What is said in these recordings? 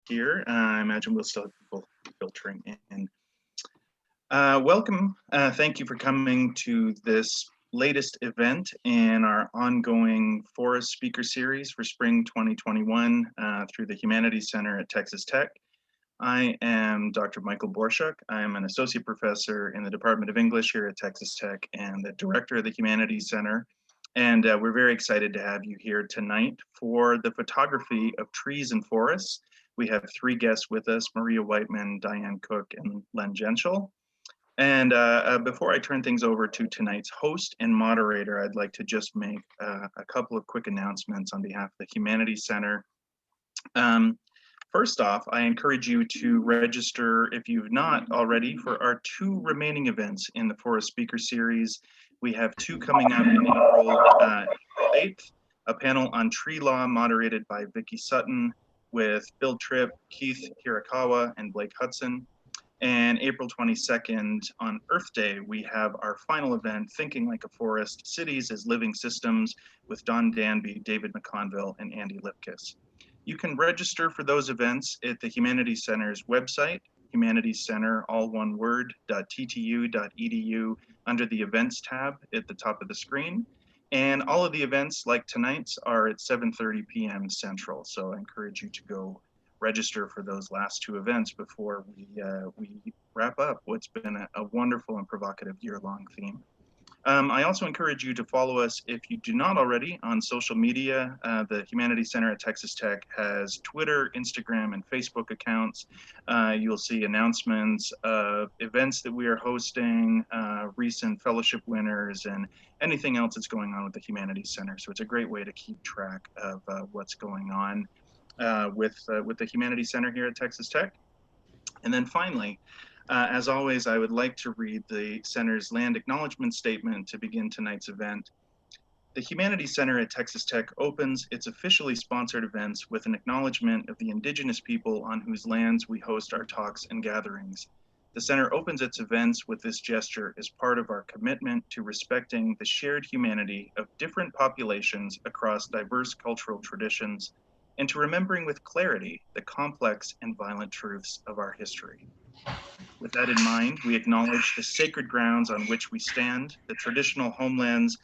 here. I imagine we'll still have people filtering in. Welcome. Thank you for coming to this latest event in our ongoing forest speaker series for spring 2021 through the Humanities Center at Texas Tech. I am Dr. Michael Borshuk. I am an associate professor in the Department of English here at Texas Tech and the director of the Humanities Center. And we're very excited to have you here tonight for the photography of trees and forests. We have three guests with us, Maria Whiteman, Diane Cook, and Len Jenshel. And before I turn things over to tonight's host and moderator, I'd like to just make a couple of quick announcements on behalf of the Humanities Center. First off, I encourage you to register, if you've not already, for our two remaining events in the Forest Speaker Series. We have two coming up in April 8th, a panel on tree law moderated by Vicki Sutton with Bill Tripp, Keith Hirakawa, and Blake Hudson. And April 22nd, on Earth Day, we have our final event, Thinking Like a Forest, Cities as Living Systems, with Don Danby, David McConville, and Andy Lipkiss. You can register for those events at the Humanities Center's website, Humanities Center, all one word, .ttu.edu, under the Events tab at the top of the screen. And all of the events, like tonight's, are at 7:30 p.m. Central. So I encourage you to go register for those last two events before we wrap up what's been a wonderful and provocative year-long theme. I also encourage you to follow us, if you do not already, on social media. The Humanities Center at Texas Tech has Twitter, Instagram, and Facebook accounts. You'll see announcements of events that we are hosting, recent fellowship winners, and anything else that's going on with the Humanities Center. So it's a great way to keep track of what's going on with the Humanities Center here at Texas Tech. And then finally, as always, I would like to read the Center's land acknowledgement statement to begin tonight's event. The Humanities Center at Texas Tech opens its officially sponsored events with an acknowledgement of the indigenous people on whose lands we host our talks and gatherings. The center opens its events with this gesture as part of our commitment to respecting the shared humanity of different populations across diverse cultural traditions, and to remembering with clarity the complex and violent truths of our history. With that in mind, we acknowledge the sacred grounds on which we stand, the traditional homelands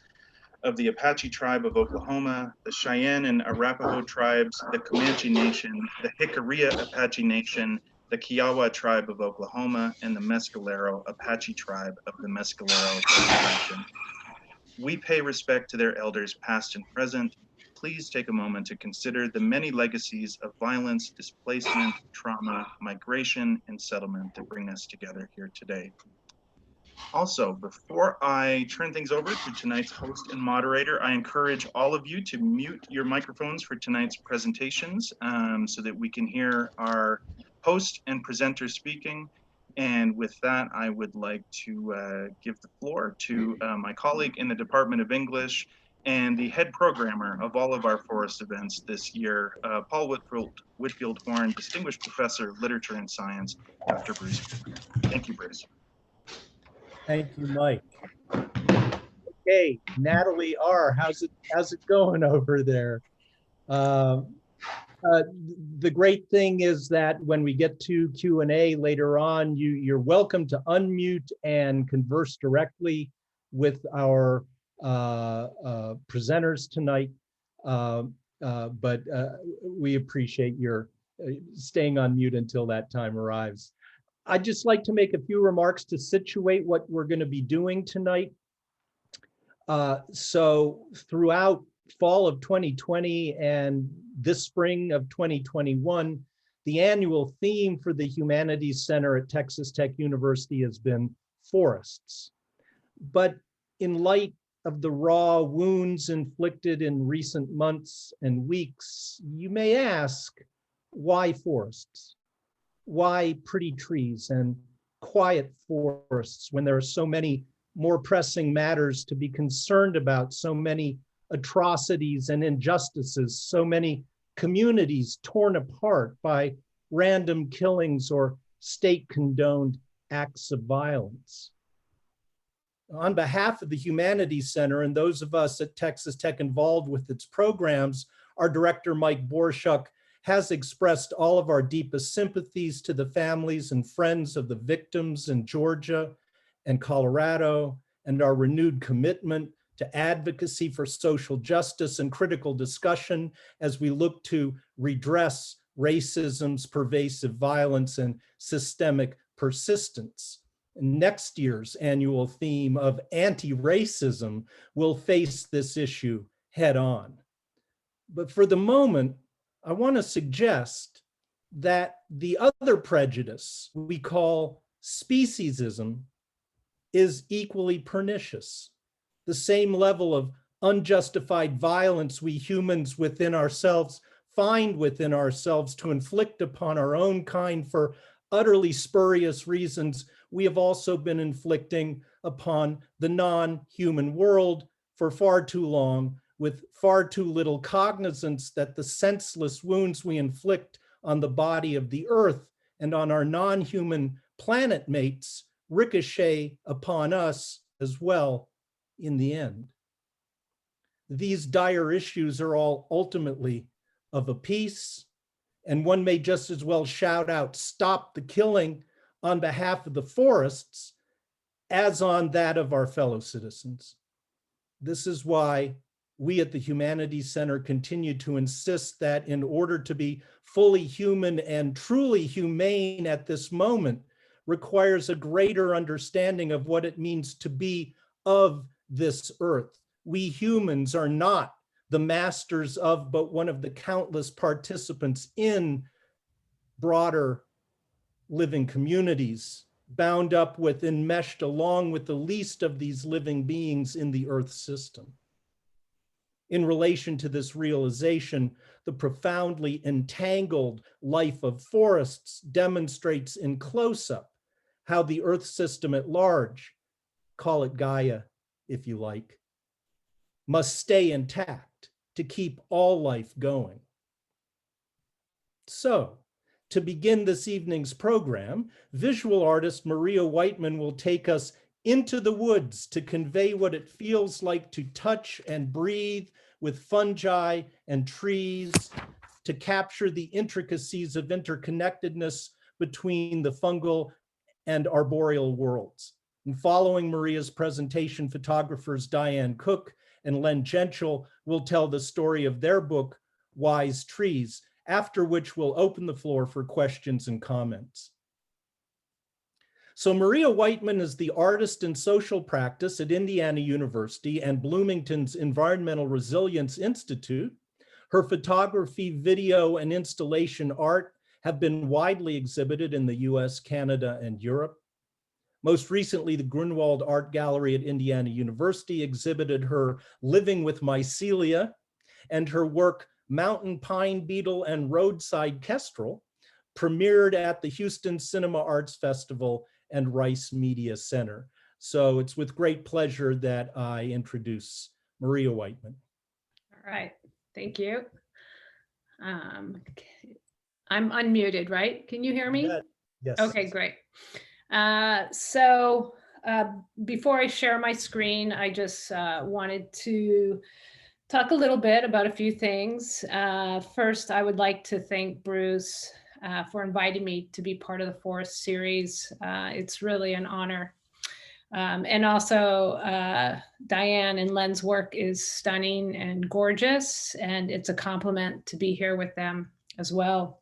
of the Apache tribe of Oklahoma, the Cheyenne and Arapaho tribes, the Comanche Nation, the Jicarilla Apache Nation, the Kiowa tribe of Oklahoma, and the Mescalero Apache tribe of the Mescalero Nation. We pay respect to their elders past and present. Please take a moment to consider the many legacies of violence, displacement, trauma, migration, and settlement that bring us together here today. Also, before I turn things over to tonight's host and moderator, I encourage all of you to mute your microphones for tonight's presentations so that we can hear our host and presenter speaking. And with that, I would like to give the floor to my colleague in the Department of English and the head programmer of all of our forest events this year, Paul Whitfield Horn, Distinguished Professor of Literature and Science, Dr. Bruce. Thank you, Bruce. Thank you, Mike. Okay, Natalie R., how's it going over there? The great thing is that when we get to Q&A later on, you're welcome to unmute and converse directly with our presenters tonight, but we appreciate your staying on mute until that time arrives. I'd just like to make a few remarks to situate what we're going to be doing tonight. So throughout fall of 2020 and this spring of 2021, the annual theme for the Humanities Center at Texas Tech University has been forests. But in light of the raw wounds inflicted in recent months and weeks, you may ask, why forests? Why pretty trees and quiet forests when there are so many more pressing matters to be concerned about, so many atrocities and injustices, so many communities torn apart by random killings or state-condoned acts of violence? On behalf of the Humanities Center and those of us at Texas Tech involved with its programs, our director, Mike Borshuk, has expressed all of our deepest sympathies to the families and friends of the victims in Georgia and Colorado, and our renewed commitment to advocacy for social justice and critical discussion as we look to redress racism's pervasive violence and systemic persistence. Next year's annual theme of anti-racism will face this issue head on. But for the moment, I want to suggest that the other prejudice we call speciesism is equally pernicious. The same level of unjustified violence we humans within ourselves find within ourselves to inflict upon our own kind for utterly spurious reasons, we have also been inflicting upon the non-human world for far too long, with far too little cognizance that the senseless wounds we inflict on the body of the earth and on our non-human planet mates ricochet upon us as well in the end. These dire issues are all ultimately of a piece, and one may just as well shout out, "Stop the killing," on behalf of the forests as on that of our fellow citizens. This is why we at the Humanities Center continue to insist that in order to be fully human and truly humane at this moment requires a greater understanding of what it means to be of this earth. We humans are not the masters of, but one of the countless participants in broader living communities, bound up with, enmeshed along with the least of these living beings in the earth system. In relation to this realization, the profoundly entangled life of forests demonstrates in close-up how the earth system at large, call it Gaia if you like, must stay intact to keep all life going. So, to begin this evening's program, visual artist Maria Whiteman will take us into the woods to convey what it feels like to touch and breathe with fungi and trees, to capture the intricacies of interconnectedness between the fungal and arboreal worlds. And following Maria's presentation, photographers Diane Cook and Len Jenshel will tell the story of their book, Wise Trees, after which we'll open the floor for questions and comments. So Maria Whiteman is the artist in social practice at Indiana University and Bloomington's Environmental Resilience Institute. Her photography, video, and installation art have been widely exhibited in the US, Canada, and Europe. Most recently, the Grunwald Art Gallery at Indiana University exhibited her Living with Mycelia, and her work Mountain Pine Beetle and Roadside Kestrel premiered at the Houston Cinema Arts Festival and Rice Media Center. So it's with great pleasure that I introduce Maria Whiteman. All right, thank you. I'm unmuted, right? Can you hear me? Yes. Okay, great. Before I share my screen, I just wanted to talk a little bit about a few things. First, I would like to thank Bruce for inviting me to be part of the Forest series. It's really an honor. And also, Diane and Len's work is stunning and gorgeous, and it's a compliment to be here with them as well.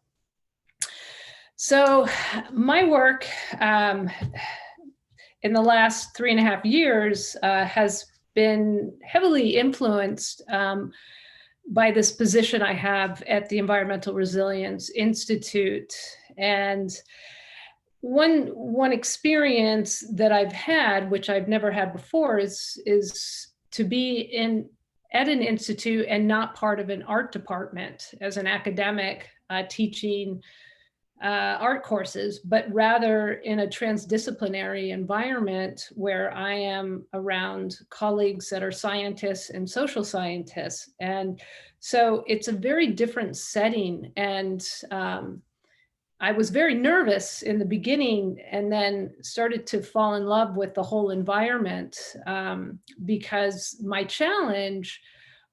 So my work in the last 3.5 years has been heavily influenced by this position I have at the Environmental Resilience Institute. And one experience that I've had, which I've never had before, is to be at an institute and not part of an art department as an academic teaching art courses, but rather in a transdisciplinary environment where I am around colleagues that are scientists and social scientists. And so it's a very different setting. And I was very nervous in the beginning and then started to fall in love with the whole environment because my challenge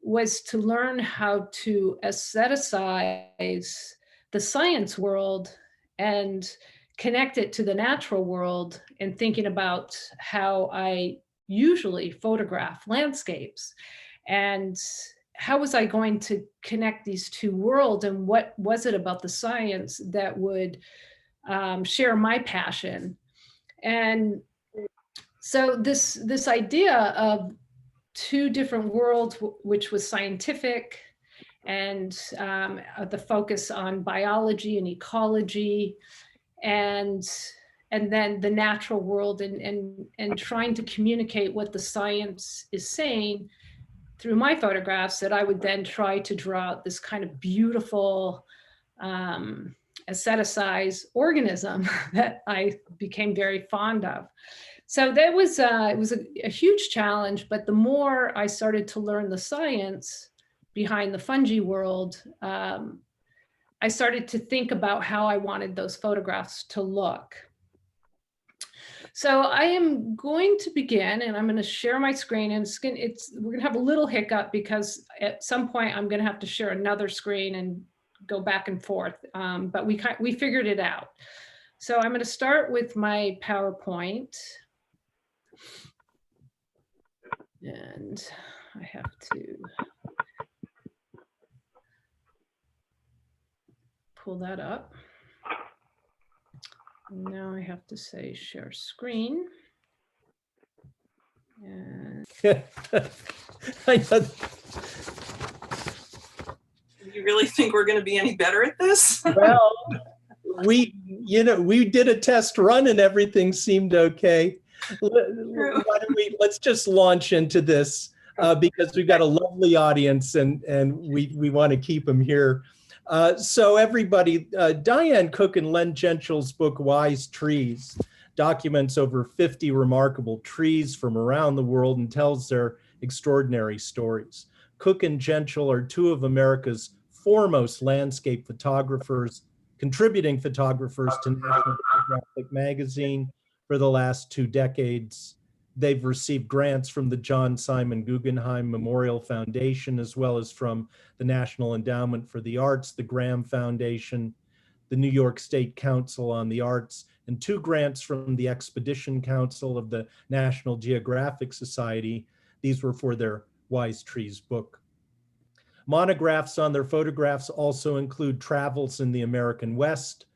was to learn how to aestheticize the science world and connect it to the natural world, and thinking about how I usually photograph landscapes, and how was I going to connect these two worlds, and what was it about the science that would share my passion. And so this idea of two different worlds, which was scientific and the focus on biology and ecology, and then the natural world, and trying to communicate what the science is saying through my photographs, that I would then try to draw out this kind of beautiful aestheticized organism that I became very fond of. So that was it was a huge challenge, but the more I started to learn the science behind the fungi world, I started to think about how I wanted those photographs to look. So I am going to begin, and I'm going to share my screen, and we're going to have a little hiccup because at some point I'm going to have to share another screen and go back and forth, but we figured it out. So I'm going to start with my PowerPoint, and I have to pull that up. Now I have to say share screen. And I know. You really think we're going to be any better at this? Well, we did a test run and everything seemed okay. Let's just launch into this because we've got a lovely audience, and we want to keep them here. So everybody, Diane Cook and Len Jenshel's book, Wise Trees, documents over 50 remarkable trees from around the world and tells their extraordinary stories. Cook and Jenshel are two of America's foremost landscape photographers, contributing photographers to National Geographic magazine for the last 2 decades. They've received grants from the John Simon Guggenheim Memorial Foundation, as well as from the National Endowment for the Arts, the Graham Foundation, the New York State Council on the Arts, and 2 grants from the Expedition Council of the National Geographic Society. These were for their Wise Trees book. Monographs on their photographs also include Travels in the American West,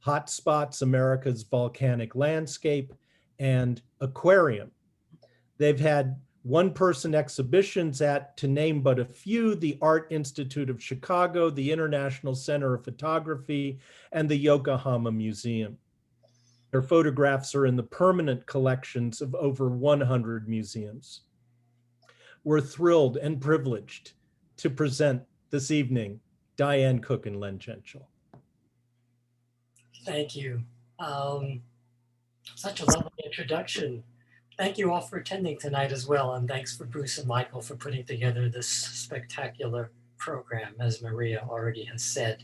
Hotspots, America's Volcanic Landscape, and Aquarium. They've had one-person exhibitions at, to name but a few, the Art Institute of Chicago, the International Center of Photography, and the Yokohama Museum. Their photographs are in the permanent collections of over 100 museums. We're thrilled and privileged to present this evening Diane Cook and Len Jenshel. Thank you. Such a lovely introduction. Thank you all for attending tonight as well, and thanks for Bruce and Michael for putting together this spectacular program, as Maria already has said.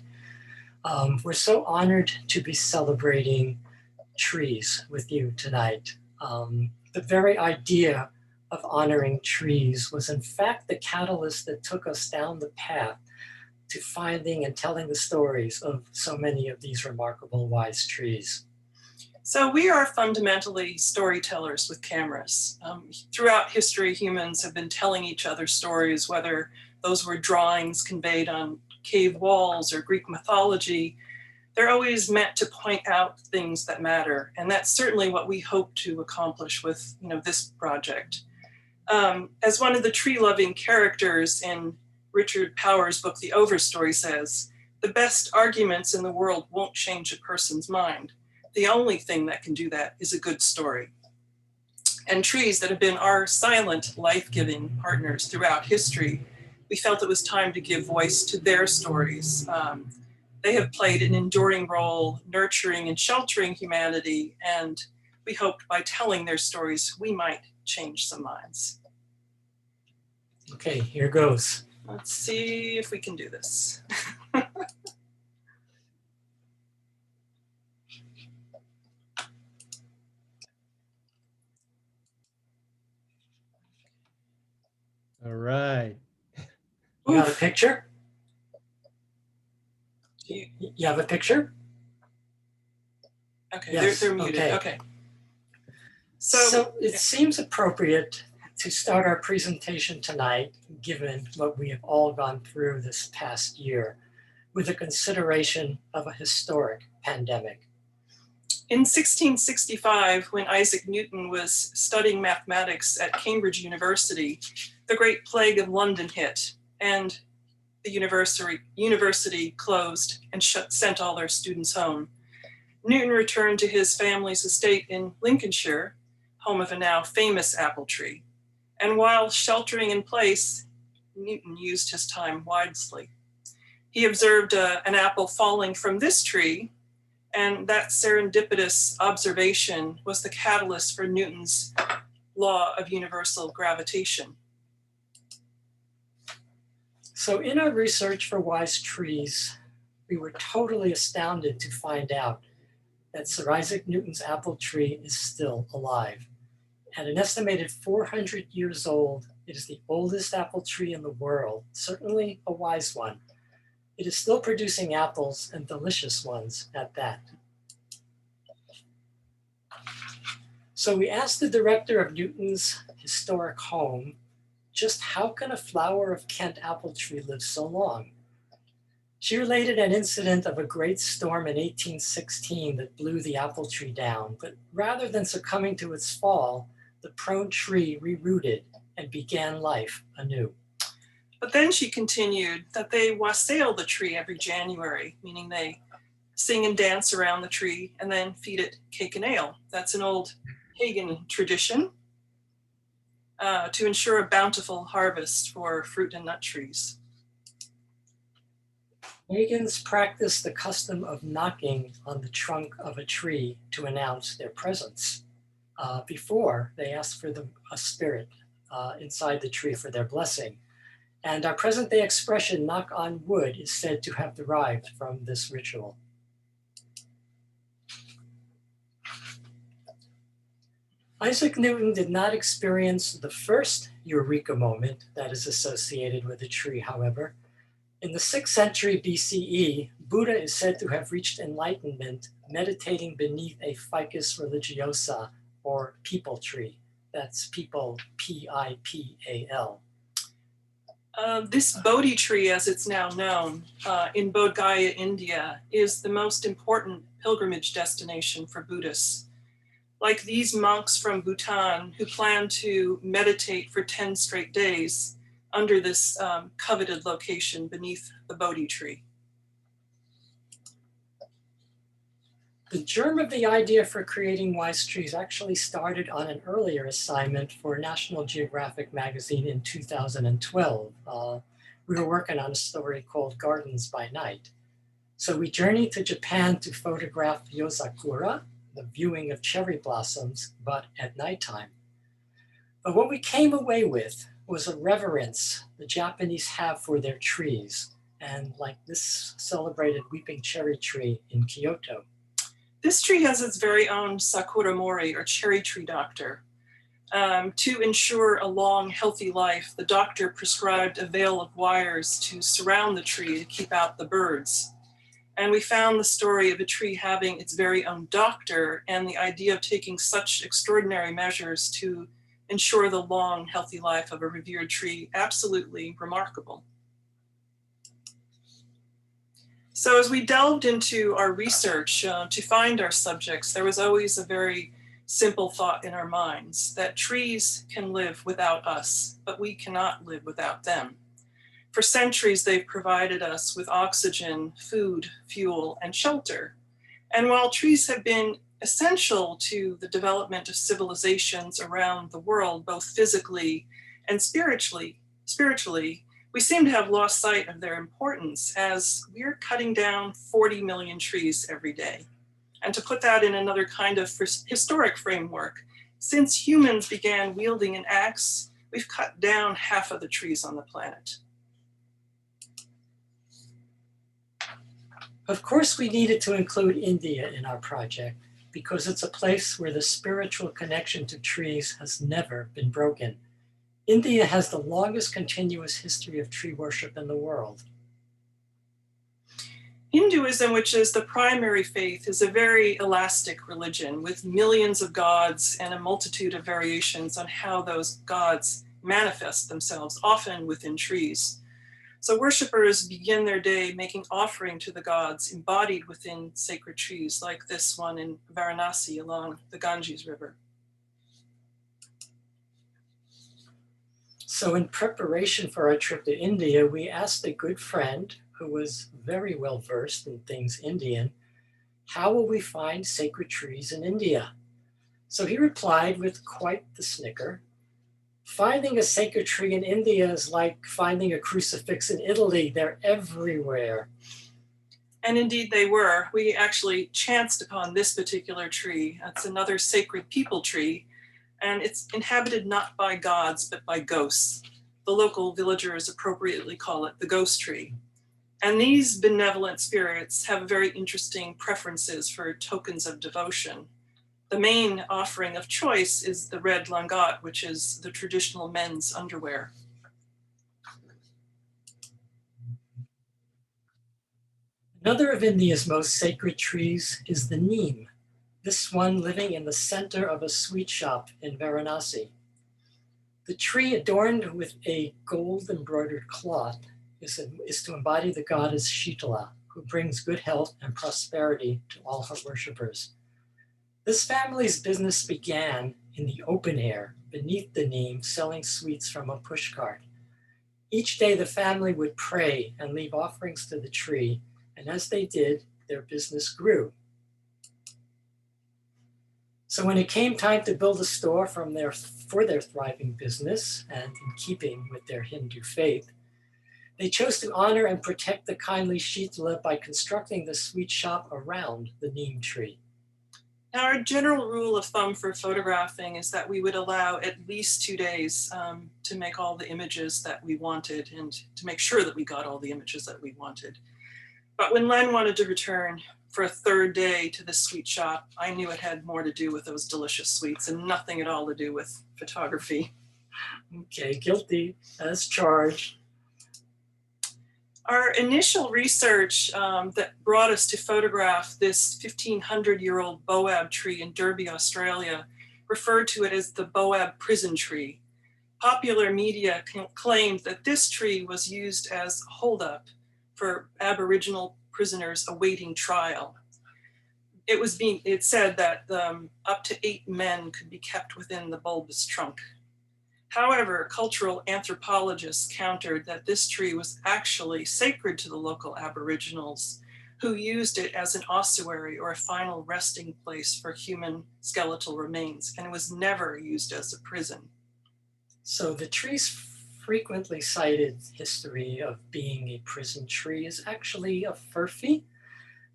We're so honored to be celebrating trees with you tonight. The very idea of honoring trees was in fact the catalyst that took us down the path to finding and telling the stories of so many of these remarkable wise trees. So we are fundamentally storytellers with cameras. Throughout history, humans have been telling each other stories, whether those were drawings conveyed on cave walls or Greek mythology. They're always meant to point out things that matter. And that's certainly what we hope to accomplish with this project. As one of the tree-loving characters in Richard Powers' book, The Overstory, says, the best arguments in the world won't change a person's mind. The only thing that can do that is a good story. And trees that have been our silent, life-giving partners throughout history, we felt it was time to give voice to their stories. They have played an enduring role nurturing and sheltering humanity, and we hoped by telling their stories, we might change some minds. Okay, here goes. Let's see if we can do this. All right. You got a picture? You have a picture? Okay, Yes, they're muted. okay. Okay. So it seems appropriate to start our presentation tonight, given what we have all gone through this past year, with a consideration of a historic pandemic. In 1665, when Isaac Newton was studying mathematics at Cambridge University, the Great Plague of London hit, and the university closed and sent all their students home. Newton returned to his family's estate in Lincolnshire, home of a now famous apple tree. And while sheltering in place, Newton used his time wisely. He observed an apple falling from this tree, and that serendipitous observation was the catalyst for Newton's law of universal gravitation. So in our research for wise trees, we were totally astounded to find out that Sir Isaac Newton's apple tree is still alive. At an estimated 400 years old, it is the oldest apple tree in the world, certainly a wise one. It is still producing apples, and delicious ones at that. So we asked the director of Newton's historic home, just how can a flower of Kent apple tree live so long? She related an incident of a great storm in 1816 that blew the apple tree down, but rather than succumbing to its fall, the prone tree rerooted and began life anew. But then she continued that they wassail the tree every January, meaning they sing and dance around the tree and then feed it cake and ale. That's an old pagan tradition to ensure a bountiful harvest for fruit and nut trees. Pagans practiced the custom of knocking on the trunk of a tree to announce their presence before they asked for a spirit inside the tree for their blessing. And our present-day expression, knock on wood, is said to have derived from this ritual. Isaac Newton did not experience the first eureka moment that is associated with a tree, however. In the 6th century BCE, Buddha is said to have reached enlightenment meditating beneath a ficus religiosa, or peepal tree. That's people, P-I-P-A-L. This Bodhi tree, as it's now known, in Bodh Gaya, India, is the most important pilgrimage destination for Buddhists. Like these monks from Bhutan who plan to meditate for 10 straight days under this coveted location beneath the Bodhi tree. The germ of the idea for creating wise trees actually started on an earlier assignment for National Geographic magazine in 2012. We were working on a story called Gardens by Night. So we journeyed to Japan to photograph Yozakura, the viewing of cherry blossoms, but at nighttime. But what we came away with was a reverence the Japanese have for their trees, and like this celebrated weeping cherry tree in Kyoto. This tree has its very own Sakura Mori, or cherry tree doctor. To ensure a long, healthy life, the doctor prescribed a veil of wires to surround the tree to keep out the birds. And we found the story of a tree having its very own doctor, and the idea of taking such extraordinary measures to ensure the long, healthy life of a revered tree absolutely remarkable. So as we delved into our research to find our subjects, there was always a very simple thought in our minds that trees can live without us, but we cannot live without them. For centuries, they've provided us with oxygen, food, fuel, and shelter. And while trees have been essential to the development of civilizations around the world, both physically and spiritually, we seem to have lost sight of their importance as we're cutting down 40 million trees every day. And to put that in another kind of historic framework, since humans began wielding an axe, we've cut down half of the trees on the planet. Of course, we needed to include India in our project because it's a place where the spiritual connection to trees has never been broken. India has the longest continuous history of tree worship in the world. Hinduism, which is the primary faith, is a very elastic religion with millions of gods and a multitude of variations on how those gods manifest themselves, often within trees. So worshippers begin their day making offering to the gods embodied within sacred trees, like this one in Varanasi along the Ganges River. So in preparation for our trip to India, we asked a good friend who was very well versed in things Indian, how will we find sacred trees in India? So he replied with quite the snicker, finding a sacred tree in India is like finding a crucifix in Italy. They're everywhere. And indeed they were. We actually chanced upon this particular tree. It's another sacred people tree, and it's inhabited not by gods, but by ghosts. The local villagers appropriately call it the ghost tree. And these benevolent spirits have very interesting preferences for tokens of devotion. The main offering of choice is the red langat, which is the traditional men's underwear. Another of India's most sacred trees is the neem, this one living in the center of a sweet shop in Varanasi. The tree, adorned with a gold embroidered cloth, is to embody the goddess Shitala, who brings good health and prosperity to all her worshippers. This family's business began in the open air, beneath the neem, selling sweets from a pushcart. Each day the family would pray and leave offerings to the tree, and as they did, their business grew. So when it came time to build a store for their thriving business, and in keeping with their Hindu faith, they chose to honor and protect the kindly Shitala by constructing the sweet shop around the neem tree. Now, our general rule of thumb for photographing is that we would allow at least 2 days to make all the images that we wanted and to make sure that we got all the images that we wanted. But when Len wanted to return for a third day to the sweet shop, I knew it had more to do with those delicious sweets and nothing at all to do with photography. Okay, guilty as charged. Our initial research that brought us to photograph this 1,500-year-old boab tree in Derby, Australia, referred to it as the boab prison tree. Popular media claimed that this tree was used as a holdup for Aboriginal prisoners awaiting trial. It said that up to 8 men could be kept within the bulbous trunk. However, cultural anthropologists countered that this tree was actually sacred to the local Aboriginals, who used it as an ossuary or a final resting place for human skeletal remains, and was never used as a prison. So the tree's frequently cited history of being a prison tree is actually a furphy.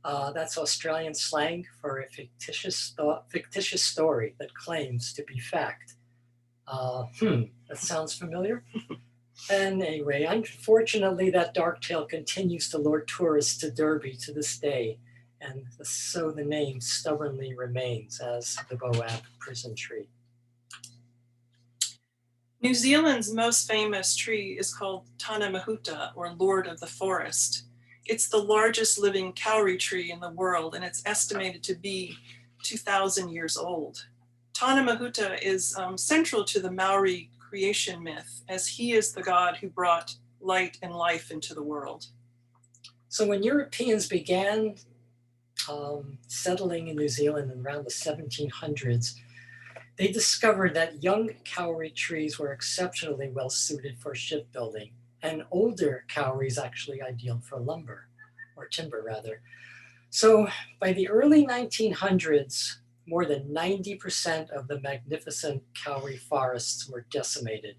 That's Australian slang for a fictitious story that claims to be fact. That sounds familiar. And anyway, unfortunately, that dark tale continues to lure tourists to Derby to this day, and so the name stubbornly remains as the boab prison tree. New Zealand's most famous tree is called Tana Mahuta, or Lord of the Forest. It's the largest living kauri tree in the world, and it's estimated to be 2,000 years old. Tana Mahuta is central to the Maori creation myth, as he is the god who brought light and life into the world. So when Europeans began settling in New Zealand around the 1700s, they discovered that young kauri trees were exceptionally well suited for shipbuilding, and older kauris actually ideal for lumber, or timber rather. So by the early 1900s, more than 90% of the magnificent kauri forests were decimated.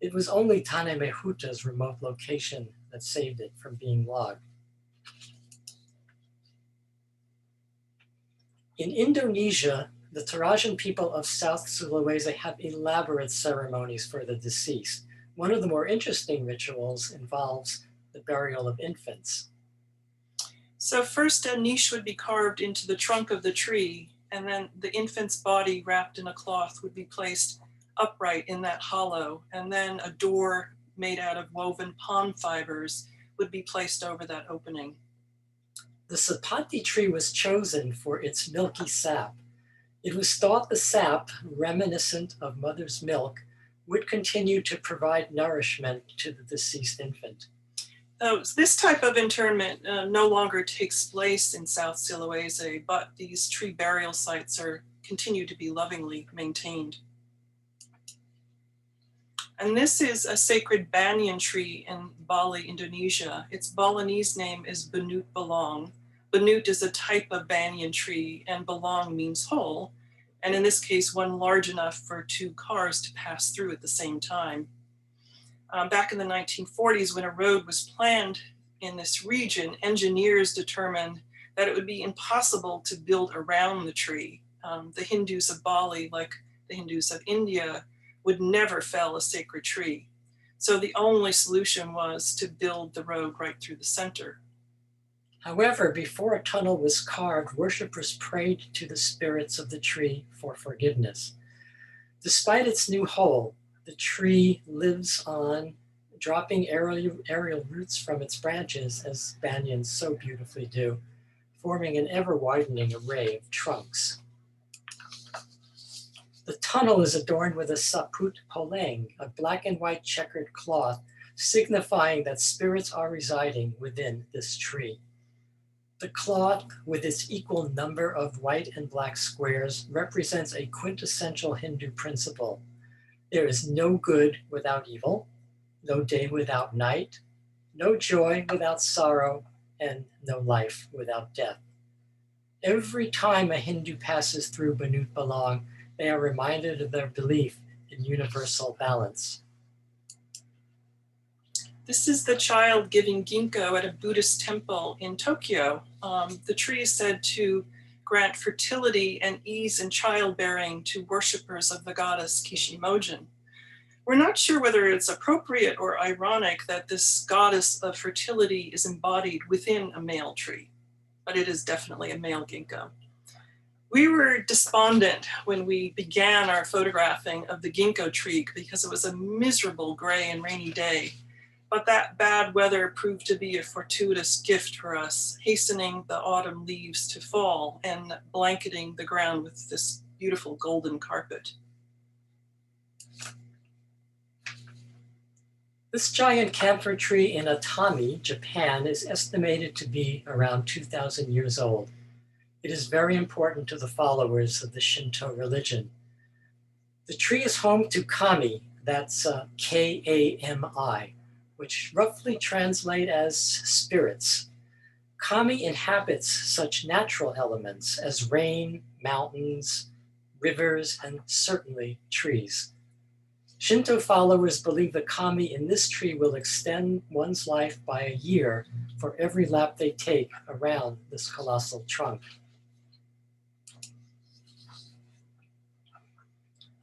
It was only Tana Mahuta's remote location that saved it from being logged. In Indonesia, the Torajan people of South Sulawesi have elaborate ceremonies for the deceased. One of the more interesting rituals involves the burial of infants. So first a niche would be carved into the trunk of the tree, and then the infant's body wrapped in a cloth would be placed upright in that hollow, and then a door made out of woven palm fibers would be placed over that opening. The sapati tree was chosen for its milky sap. It was thought the sap, reminiscent of mother's milk, would continue to provide nourishment to the deceased infant. This type of internment no longer takes place in South Sulawesi, but these tree burial sites continue to be lovingly maintained. And this is a sacred banyan tree in Bali, Indonesia. Its Balinese name is Benut Belong. Benut is a type of banyan tree, and Belong means whole, and in this case, one large enough for 2 cars to pass through at the same time. Back in the 1940s, when a road was planned in this region, engineers determined that it would be impossible to build around the tree. The Hindus of Bali, like the Hindus of India, would never fell a sacred tree. So the only solution was to build the road right through the center. However, before a tunnel was carved, worshippers prayed to the spirits of the tree for forgiveness. Despite its new hole, the tree lives on, dropping aerial roots from its branches, as banyans so beautifully do, forming an ever-widening array of trunks. The tunnel is adorned with a saput poleng, a black and white checkered cloth, signifying that spirits are residing within this tree. The cloth, with its equal number of white and black squares, represents a quintessential Hindu principle. There is no good without evil, no day without night, no joy without sorrow, and no life without death. Every time a Hindu passes through Benut Belong, they are reminded of their belief in universal balance. This is the child giving ginkgo at a Buddhist temple in Tokyo. The tree is said to grant fertility and ease in childbearing to worshippers of the goddess Kishimogen. We're not sure whether it's appropriate or ironic that this goddess of fertility is embodied within a male tree, but it is definitely a male ginkgo. We were despondent when we began our photographing of the ginkgo tree because it was a miserable gray and rainy day. But that bad weather proved to be a fortuitous gift for us, hastening the autumn leaves to fall and blanketing the ground with this beautiful golden carpet. This giant camphor tree in Atami, Japan, is estimated to be around 2,000 years old. It is very important to the followers of the Shinto religion. The tree is home to kami, that's K-A-M-I, which roughly translate as spirits. Kami inhabits such natural elements as rain, mountains, rivers, and certainly trees. Shinto followers believe the kami in this tree will extend one's life by a year for every lap they take around this colossal trunk.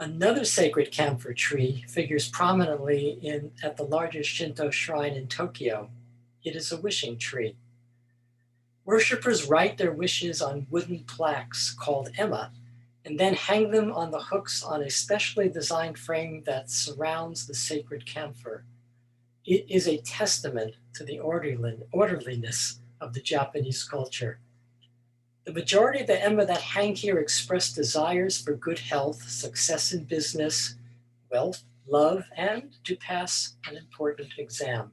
Another sacred camphor tree figures prominently at the largest Shinto shrine in Tokyo. It is a wishing tree. Worshippers write their wishes on wooden plaques called ema, and then hang them on the hooks on a specially designed frame that surrounds the sacred camphor. It is a testament to the orderliness of the Japanese culture. The majority of the ema that hang here express desires for good health, success in business, wealth, love, and to pass an important exam.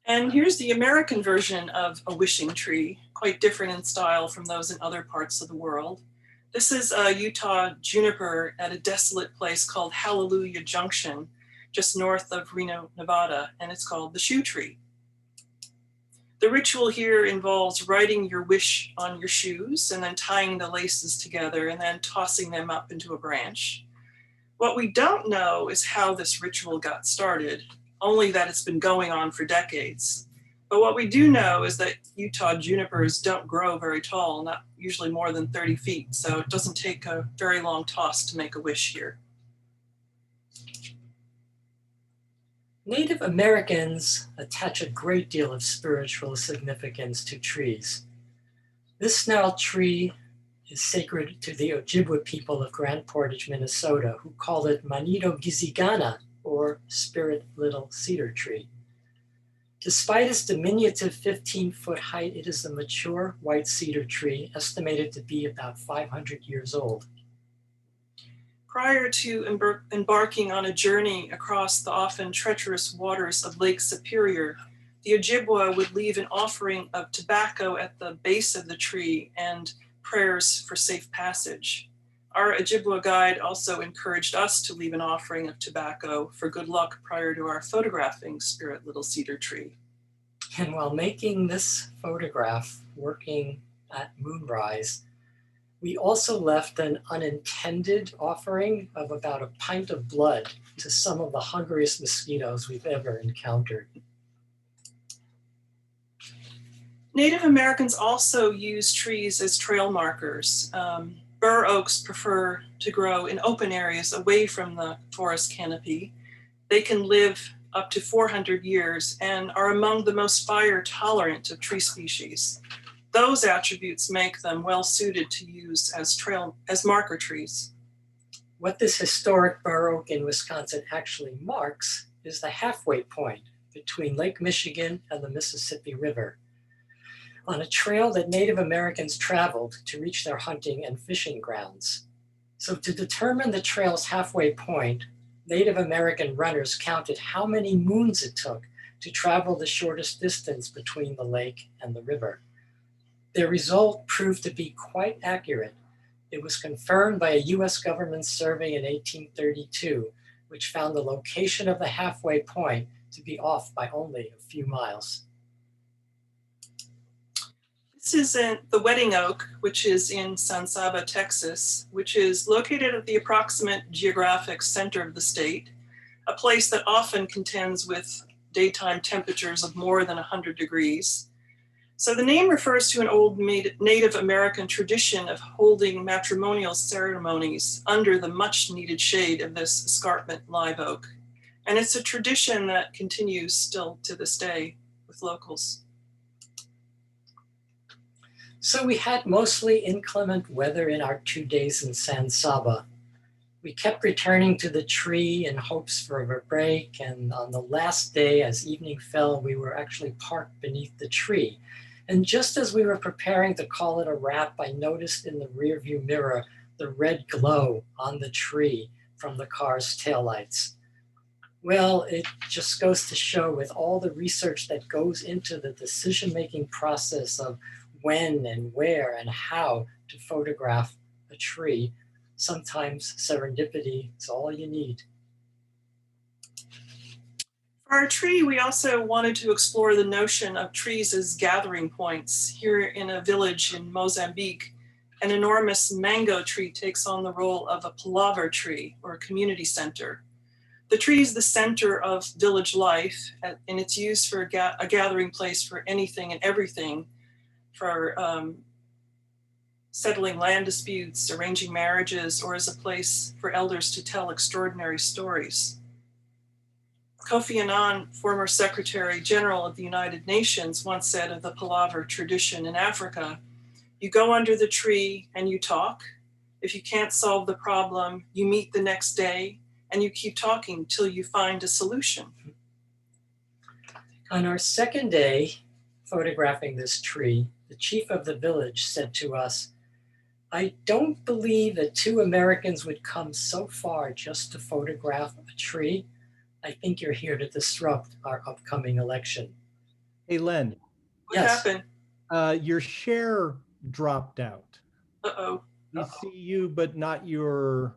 And here's the American version of a wishing tree, quite different in style from those in other parts of the world. This is a Utah juniper at a desolate place called Hallelujah Junction, just north of Reno, Nevada, and it's called the shoe tree. The ritual here involves writing your wish on your shoes and then tying the laces together and then tossing them up into a branch. What we don't know is how this ritual got started, only that it's been going on for decades. But what we do know is that Utah junipers don't grow very tall, not usually more than 30 feet, so it doesn't take a very long toss to make a wish here. Native Americans attach a great deal of spiritual significance to trees. This snarl tree is sacred to the Ojibwe people of Grand Portage, Minnesota, who call it Manido Gizigana, or spirit little cedar tree. Despite its diminutive 15-foot height, it is a mature white cedar tree, estimated to be about 500 years old. Prior to embarking on a journey across the often treacherous waters of Lake Superior, the Ojibwa would leave an offering of tobacco at the base of the tree and prayers for safe passage. Our Ojibwa guide also encouraged us to leave an offering of tobacco for good luck prior to our photographing Spirit Little Cedar Tree. And while making this photograph, working at moonrise, we also left an unintended offering of about a pint of blood to some of the hungriest mosquitoes we've ever encountered. Native Americans also use trees as trail markers. Bur oaks prefer to grow in open areas away from the forest canopy. They can live up to 400 years and are among the most fire tolerant of tree species. Those attributes make them well suited to use as marker trees. What this historic bur oak in Wisconsin actually marks is the halfway point between Lake Michigan and the Mississippi River, on a trail that Native Americans traveled to reach their hunting and fishing grounds. So to determine the trail's halfway point, Native American runners counted how many moons it took to travel the shortest distance between the lake and the river. Their result proved to be quite accurate. It was confirmed by a US government survey in 1832, which found the location of the halfway point to be off by only a few miles. This is the wedding oak, which is in San Saba, Texas, which is located at the approximate geographic center of the state, a place that often contends with daytime temperatures of more than 100 degrees. So the name refers to an old Native American tradition of holding matrimonial ceremonies under the much needed shade of this escarpment live oak. And it's a tradition that continues still to this day with locals. So we had mostly inclement weather in our 2 days in San Saba. We kept returning to the tree in hopes for a break, and on the last day, as evening fell, we were actually parked beneath the tree. And just as we were preparing to call it a wrap, I noticed in the rearview mirror the red glow on the tree from the car's taillights. Well, it just goes to show, with all the research that goes into the decision-making process of when and where and how to photograph a tree, sometimes serendipity is all you need. For our tree, we also wanted to explore the notion of trees as gathering points. Here in a village in Mozambique, an enormous mango tree takes on the role of a palaver tree or a community center. The tree is the center of village life, and it's used for a gathering place for anything and everything, for settling land disputes, arranging marriages, or as a place for elders to tell extraordinary stories. Kofi Annan, former Secretary General of the United Nations, once said of the palaver tradition in Africa, you go under the tree and you talk. If you can't solve the problem, you meet the next day and you keep talking till you find a solution. On our second day photographing this tree, the chief of the village said to us, I don't believe that 2 Americans would come so far just to photograph a tree. I think you're here to disrupt our upcoming election. Hey, Len. What happened? Your share dropped out. Uh-oh. We see you, but not your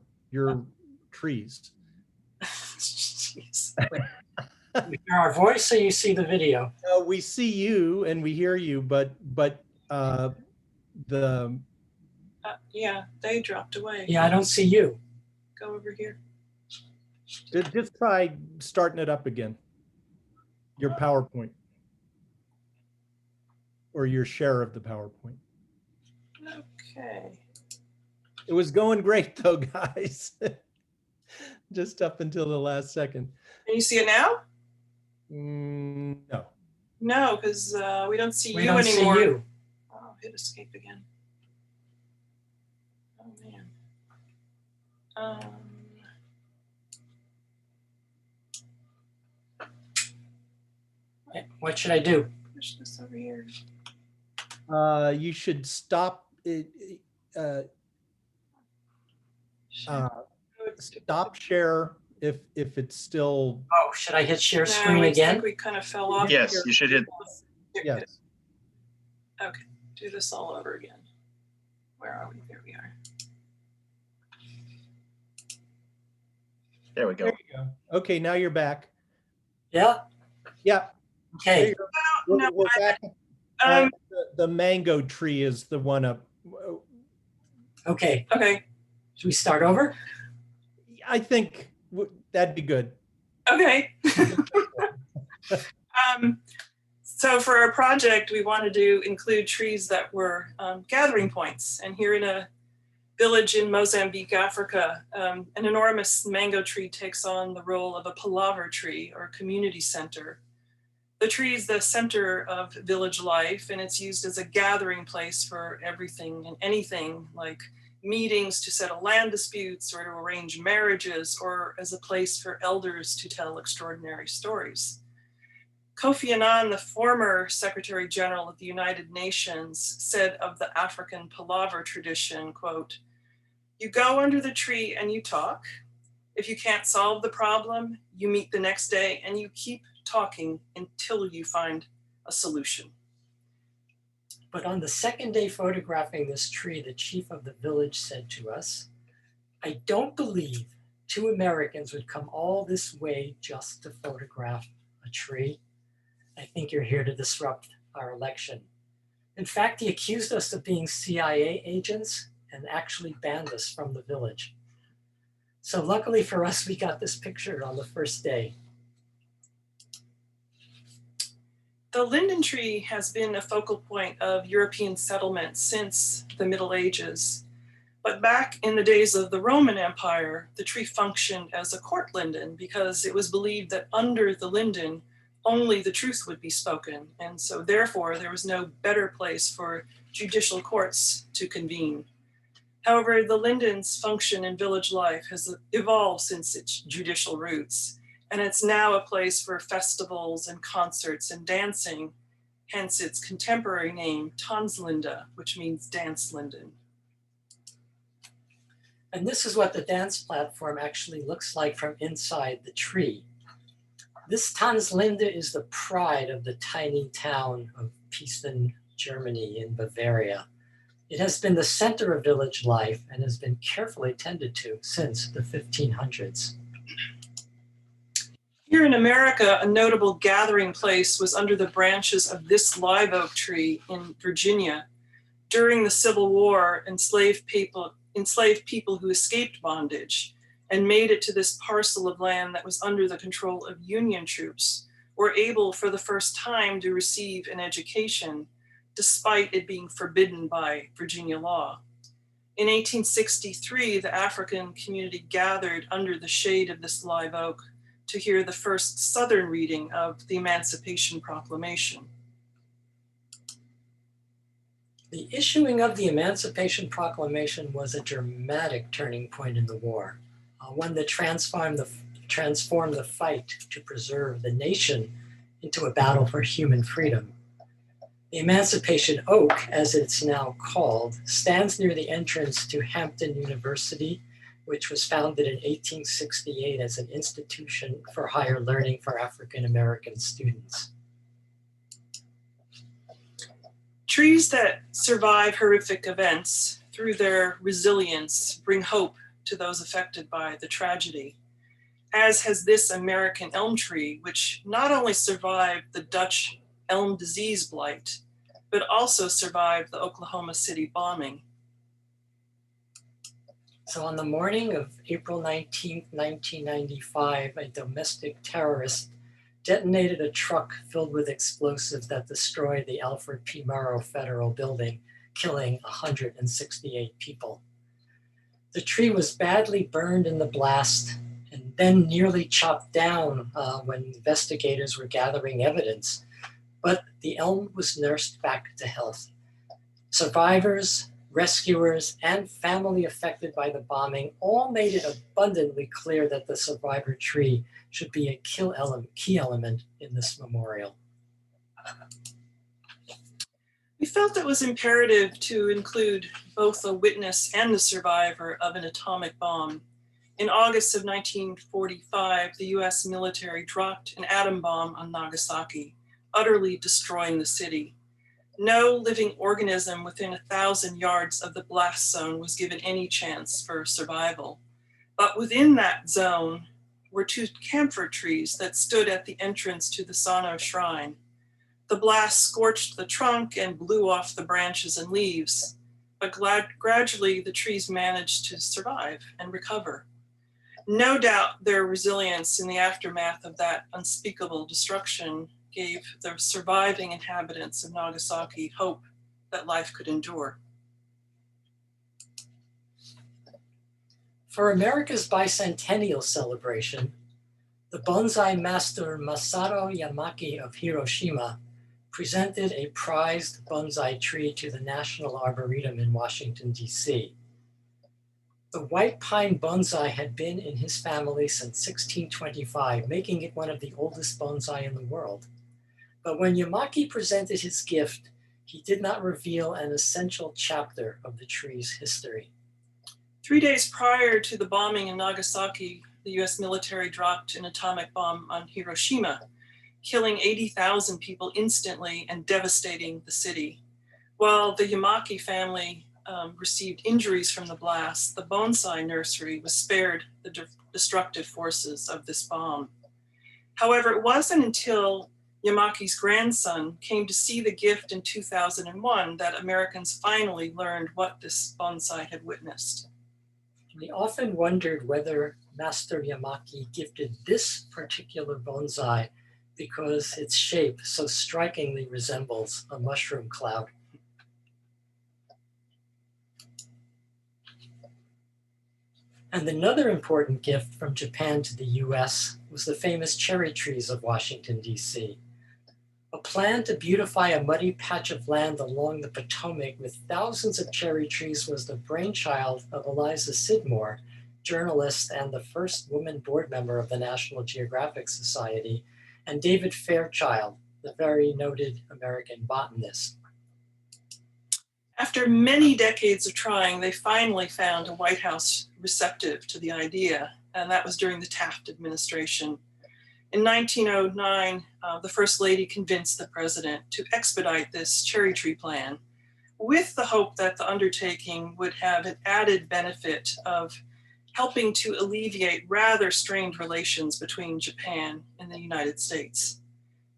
trees. Jeez. You hear our voice, so you see the video? No, we see you and we hear you, but the Yeah, they dropped away. Yeah, I don't see you. Go over here. just try starting it up again. Your PowerPoint or your share of the PowerPoint. Okay. It was going great though, guys. Just up until the last second. Can you see it now? No. No, because we don't see We you don't anymore. see you. Oh, hit escape again. Oh man. What should I do? Push this over here. You should stop it. Stop share if it's still. Oh, should I hit share No, screen I again? think we kind of fell off. Yes, you should hit. Yes. Okay, do this all over again. Where are we? There we are. There we go. There you go. Okay, now you're back. Yeah. Yeah. There Okay. you go. Oh, no, We're back. The mango tree is the one up. Okay. okay, Should we start over? I think that'd be good. okay. So for our project, we wanted to include trees that were gathering points. And here in a village in Mozambique, Africa, an enormous mango tree takes on the role of a palaver tree or community center. The tree is the center of village life, and it's used as a gathering place for everything and anything, like meetings to settle land disputes or to arrange marriages, or as a place for elders to tell extraordinary stories. Kofi Annan, the former Secretary General of the United Nations, said of the African palaver tradition, quote, "You go under the tree and you talk. If you can't solve the problem, you meet the next day and you keep talking until you find a solution." But on the second day photographing this tree, the chief of the village said to us, "I don't believe 2 Americans would come all this way just to photograph a tree. I think you're here to disrupt our election." In fact, he accused us of being CIA agents and actually banned us from the village. So luckily for us, we got this picture on the first day. The linden tree has been a focal point of European settlement since the Middle Ages. But back in the days of the Roman Empire, the tree functioned as a court linden because it was believed that under the linden, only the truth would be spoken. And so therefore, there was no better place for judicial courts to convene. However, the linden's function in village life has evolved since its judicial roots. And it's now a place for festivals and concerts and dancing, hence its contemporary name, Tanzlinde, which means dance linden. And this is what the dance platform actually looks like from inside the tree. This Tanzlinde is the pride of the tiny town of Piesten, Germany in Bavaria. It has been the center of village life and has been carefully tended to since the 1500s. Here in America, a notable gathering place was under the branches of this live oak tree in Virginia. During the Civil War, enslaved people who escaped bondage and made it to this parcel of land that was under the control of Union troops were able for the first time to receive an education, despite it being forbidden by Virginia law. In 1863, the African community gathered under the shade of this live oak to hear the first Southern reading of the Emancipation Proclamation. The issuing of the Emancipation Proclamation was a dramatic turning point in the war, one that transformed the fight to preserve the nation into a battle for human freedom. The Emancipation Oak, as it's now called, stands near the entrance to Hampton University, which was founded in 1868 as an institution for higher learning for African American students. Trees that survive horrific events through their resilience bring hope to those affected by the tragedy, as has this American elm tree, which not only survived the Dutch elm disease blight, but also survived the Oklahoma City bombing. So on the morning of April 19, 1995, a domestic terrorist detonated a truck filled with explosives that destroyed the Alfred P. Murrow Federal Building, killing 168 people. The tree was badly burned in the blast and then nearly chopped down when investigators were gathering evidence, but the elm was nursed back to health. Survivors, rescuers, and family affected by the bombing all made it abundantly clear that the survivor tree should be a key element in this memorial. We felt it was imperative to include both a witness and the survivor of an atomic bomb. In August of 1945, the US military dropped an atom bomb on Nagasaki, utterly destroying the city. No living organism within 1,000 yards of the blast zone was given any chance for survival. But within that zone were 2 camphor trees that stood at the entrance to the Sano shrine. The blast scorched the trunk and blew off the branches and leaves, but gradually the trees managed to survive and recover. No doubt their resilience in the aftermath of that unspeakable destruction gave the surviving inhabitants of Nagasaki hope that life could endure. For America's bicentennial celebration, the bonsai master Masato Yamaki of Hiroshima presented a prized bonsai tree to the National Arboretum in Washington, D.C. The white pine bonsai had been in his family since 1625, making it one of the oldest bonsai in the world. But when Yamaki presented his gift, he did not reveal an essential chapter of the tree's history. 3 days prior to the bombing in Nagasaki, the US military dropped an atomic bomb on Hiroshima, killing 80,000 people instantly and devastating the city. While the Yamaki family received injuries from the blast, the bonsai nursery was spared the destructive forces of this bomb. However, it wasn't until Yamaki's grandson came to see the gift in 2001 that Americans finally learned what this bonsai had witnessed. We often wondered whether Master Yamaki gifted this particular bonsai because its shape so strikingly resembles a mushroom cloud. And another important gift from Japan to the US was the famous cherry trees of Washington, D.C. A plan to beautify a muddy patch of land along the Potomac with thousands of cherry trees was the brainchild of Eliza Sidmore, journalist and the first woman board member of the National Geographic Society, and David Fairchild, the very noted American botanist. After many decades of trying, they finally found a White House receptive to the idea, and that was during the Taft administration. In 1909, the First Lady convinced the president to expedite this cherry tree plan with the hope that the undertaking would have an added benefit of helping to alleviate rather strained relations between Japan and the United States.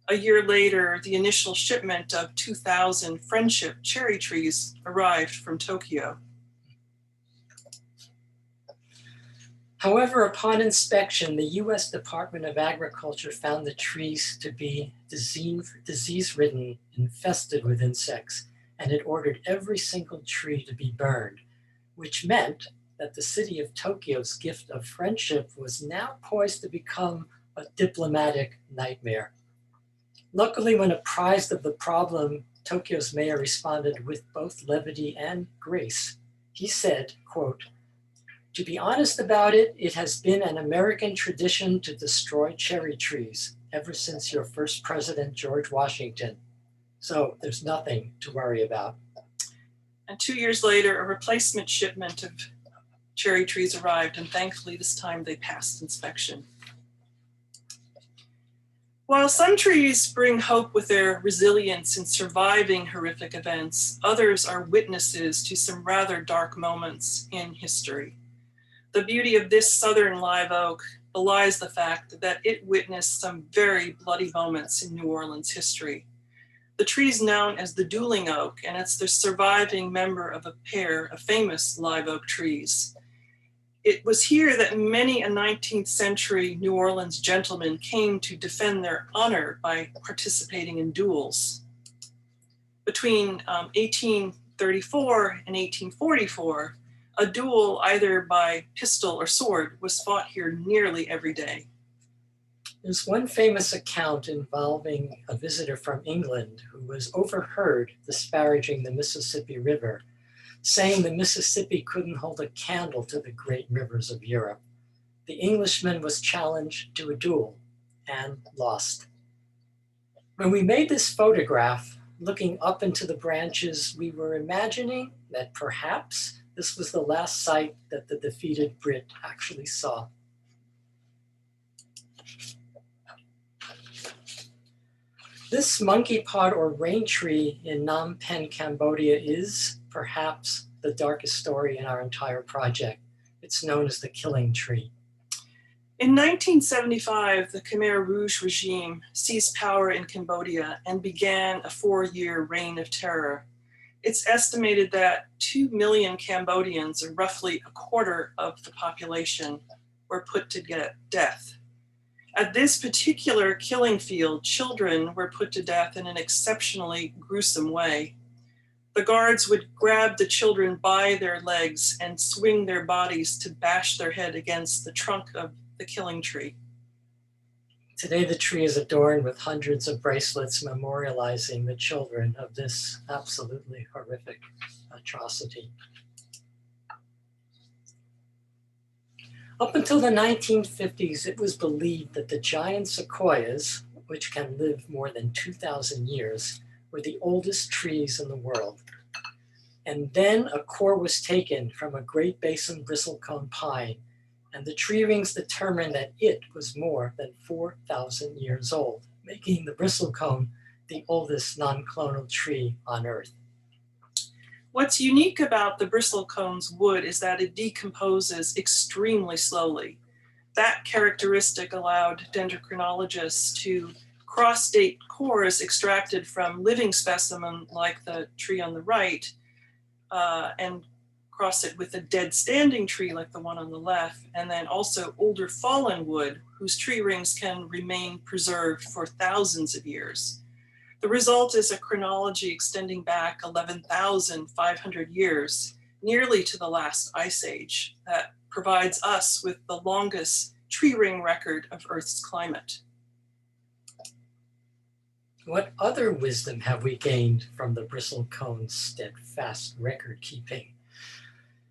A year later, the initial shipment of 2,000 friendship cherry trees arrived from Tokyo. However, upon inspection, the US Department of Agriculture found the trees to be disease-ridden, infested with insects, and it ordered every single tree to be burned, which meant that the city of Tokyo's gift of friendship was now poised to become a diplomatic nightmare. Luckily, when apprised of the problem, Tokyo's mayor responded with both levity and grace. He said, quote, "To be honest about it, it has been an American tradition to destroy cherry trees ever since your first president, George Washington. So there's nothing to worry about." And 2 years later, a replacement shipment of cherry trees arrived, and thankfully this time they passed inspection. While some trees bring hope with their resilience in surviving horrific events, others are witnesses to some rather dark moments in history. The beauty of this southern live oak belies the fact that it witnessed some very bloody moments in New Orleans history. The tree is known as the dueling oak, and it's the surviving member of a pair of famous live oak trees. It was here that many a 19th century New Orleans gentlemen came to defend their honor by participating in duels. Between 1834 and 1844, a duel either by pistol or sword was fought here nearly every day. There's one famous account involving a visitor from England who was overheard disparaging the Mississippi River, saying the Mississippi couldn't hold a candle to the great rivers of Europe. The Englishman was challenged to a duel and lost. When we made this photograph, looking up into the branches, we were imagining that perhaps this was the last sight that the defeated Brit actually saw. This monkey pod or rain tree in Phnom Penh, Cambodia is perhaps the darkest story in our entire project. It's known as the killing tree. In 1975, the Khmer Rouge regime seized power in Cambodia and began a 4-year reign of terror. It's estimated that 2 million Cambodians, or roughly a quarter of the population, were put to death. At this particular killing field, children were put to death in an exceptionally gruesome way. The guards would grab the children by their legs and swing their bodies to bash their head against the trunk of the killing tree. Today, the tree is adorned with hundreds of bracelets memorializing the children of this absolutely horrific atrocity. Up until the 1950s, it was believed that the giant sequoias, which can live more than 2,000 years, were the oldest trees in the world. And then a core was taken from a Great Basin bristlecone pine, and the tree rings determined that it was more than 4,000 years old, making the bristlecone the oldest non-clonal tree on Earth. What's unique about the bristlecone's wood is that it decomposes extremely slowly. That characteristic allowed dendrochronologists to cross-date cores extracted from living specimen like the tree on the right, and cross it with a dead standing tree like the one on the left, and then also older fallen wood whose tree rings can remain preserved for thousands of years. The result is a chronology extending back 11,500 years, nearly to the last ice age, that provides us with the longest tree ring record of Earth's climate. What other wisdom have we gained from the bristlecone's steadfast record keeping?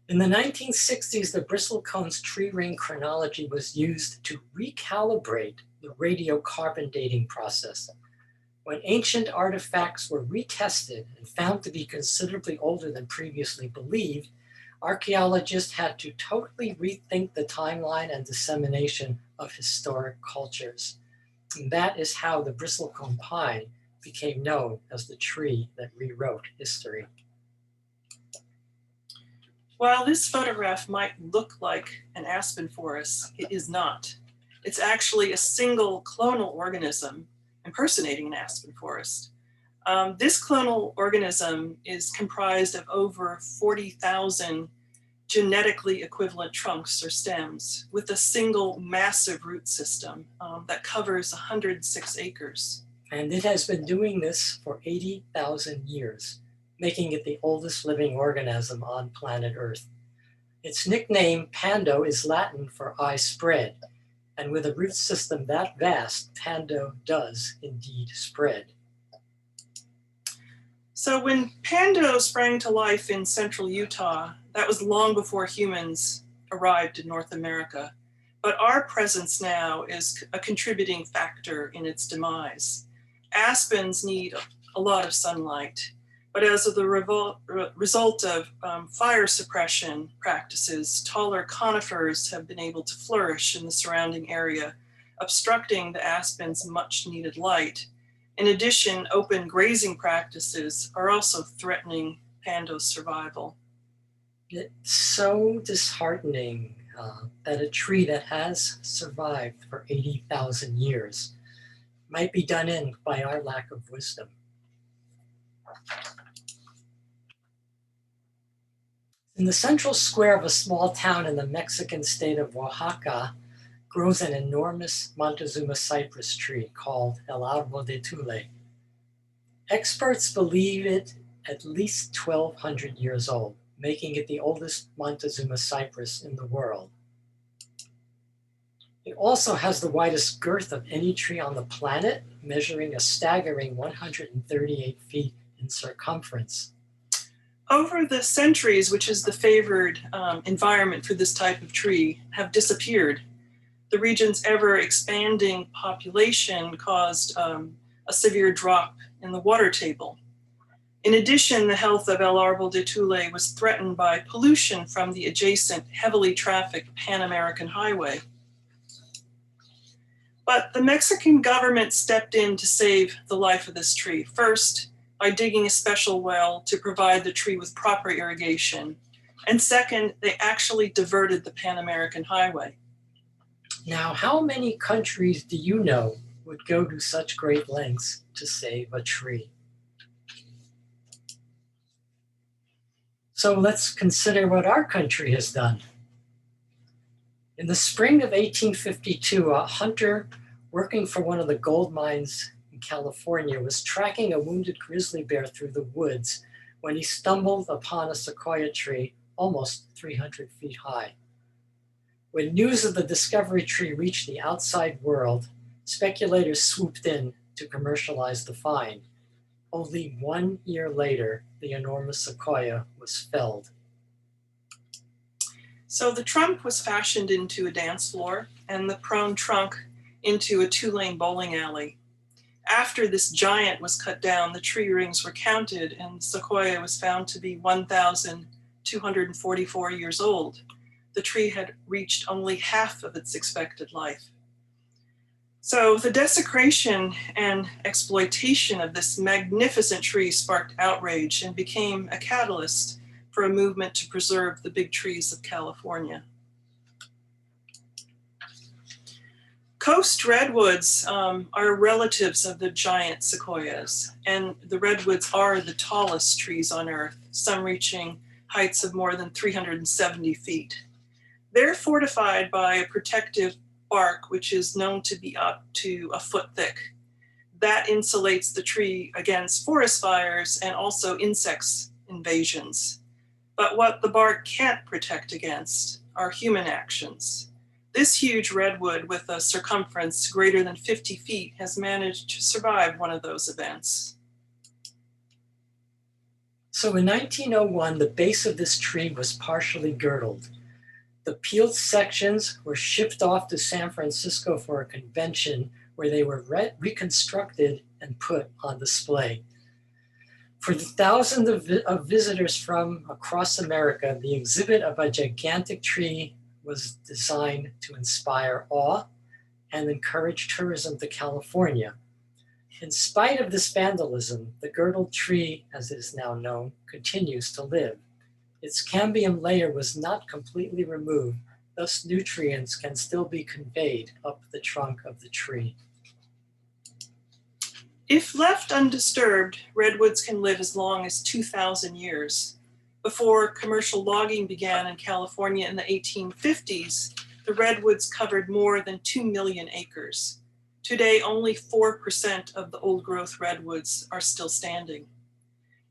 In the 1960s, the bristlecone's tree ring chronology was used to recalibrate the radiocarbon dating process. When ancient artifacts were retested and found to be considerably older than previously believed, archaeologists had to totally rethink the timeline and dissemination of historic cultures. And that is how the bristlecone pine became known as the tree that rewrote history. While this photograph might look like an aspen forest, it is not. It's actually a single clonal organism impersonating an aspen forest. This clonal organism is comprised of over 40,000 genetically equivalent trunks or stems with a single massive root system that covers 106 acres. And it has been doing this for 80,000 years, making it the oldest living organism on planet Earth. Its nickname, Pando, is Latin for I spread, and with a root system that vast, Pando does indeed spread. So when Pando sprang to life in central Utah, that was long before humans arrived in North America. But our presence now is a contributing factor in its demise. Aspens need a lot of sunlight, but as of the result of fire suppression practices, taller conifers have been able to flourish in the surrounding area, obstructing the aspen's much needed light. In addition, open grazing practices are also threatening Pando's survival. It's so disheartening that a tree that has survived for 80,000 years might be done in by our lack of wisdom. In the central square of a small town in the Mexican state of Oaxaca grows an enormous Montezuma cypress tree called El Árbol de Tule. Experts believe it at least 1,200 years old, making it the oldest Montezuma cypress in the world. It also has the widest girth of any tree on the planet, measuring a staggering 138 feet in circumference. Over the centuries, which is the favored environment for this type of tree, have disappeared. The region's ever expanding population caused a severe drop in the water table. In addition, the health of El Arbol de Tule was threatened by pollution from the adjacent heavily trafficked Pan American Highway. But the Mexican government stepped in to save the life of this tree. First, by digging a special well to provide the tree with proper irrigation. And second, they actually diverted the Pan American Highway. Now, how many countries do you know would go to such great lengths to save a tree? So let's consider what our country has done. In the spring of 1852, a hunter working for one of the gold mines in California was tracking a wounded grizzly bear through the woods when he stumbled upon a sequoia tree almost 300 feet high. When news of the discovery tree reached the outside world, speculators swooped in to commercialize the find. Only 1 year later, the enormous sequoia was felled. So the trunk was fashioned into a dance floor and the prone trunk into a 2-lane bowling alley. After this giant was cut down, the tree rings were counted and the sequoia was found to be 1,244 years old. The tree had reached only half of its expected life. So the desecration and exploitation of this magnificent tree sparked outrage and became a catalyst for a movement to preserve the big trees of California. Coast redwoods are relatives of the giant sequoias, and the redwoods are the tallest trees on Earth, some reaching heights of more than 370 feet. They're fortified by a protective bark, which is known to be up to a foot thick. That insulates the tree against forest fires and also insects invasions. But what the bark can't protect against are human actions. This huge redwood with a circumference greater than 50 feet has managed to survive one of those events. So in 1901, the base of this tree was partially girdled. The peeled sections were shipped off to San Francisco for a convention where they were reconstructed and put on display. For the thousands of visitors from across America, the exhibit of a gigantic tree was designed to inspire awe and encourage tourism to California. In spite of this vandalism, the girdled tree, as it is now known, continues to live. Its cambium layer was not completely removed, thus nutrients can still be conveyed up the trunk of the tree. If left undisturbed, redwoods can live as long as 2,000 years. Before commercial logging began in California in the 1850s, the redwoods covered more than 2 million acres. Today, only 4% of the old-growth redwoods are still standing.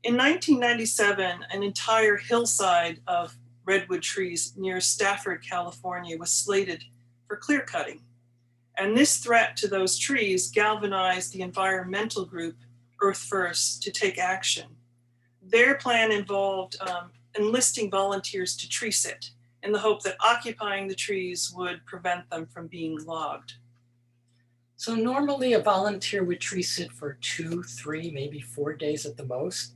In 1997, an entire hillside of redwood trees near Stafford, California was slated for clear cutting. And this threat to those trees galvanized the environmental group Earth First to take action. Their plan involved enlisting volunteers to tree sit in the hope that occupying the trees would prevent them from being logged. So normally a volunteer would tree sit for 2, 3, maybe 4 days at the most.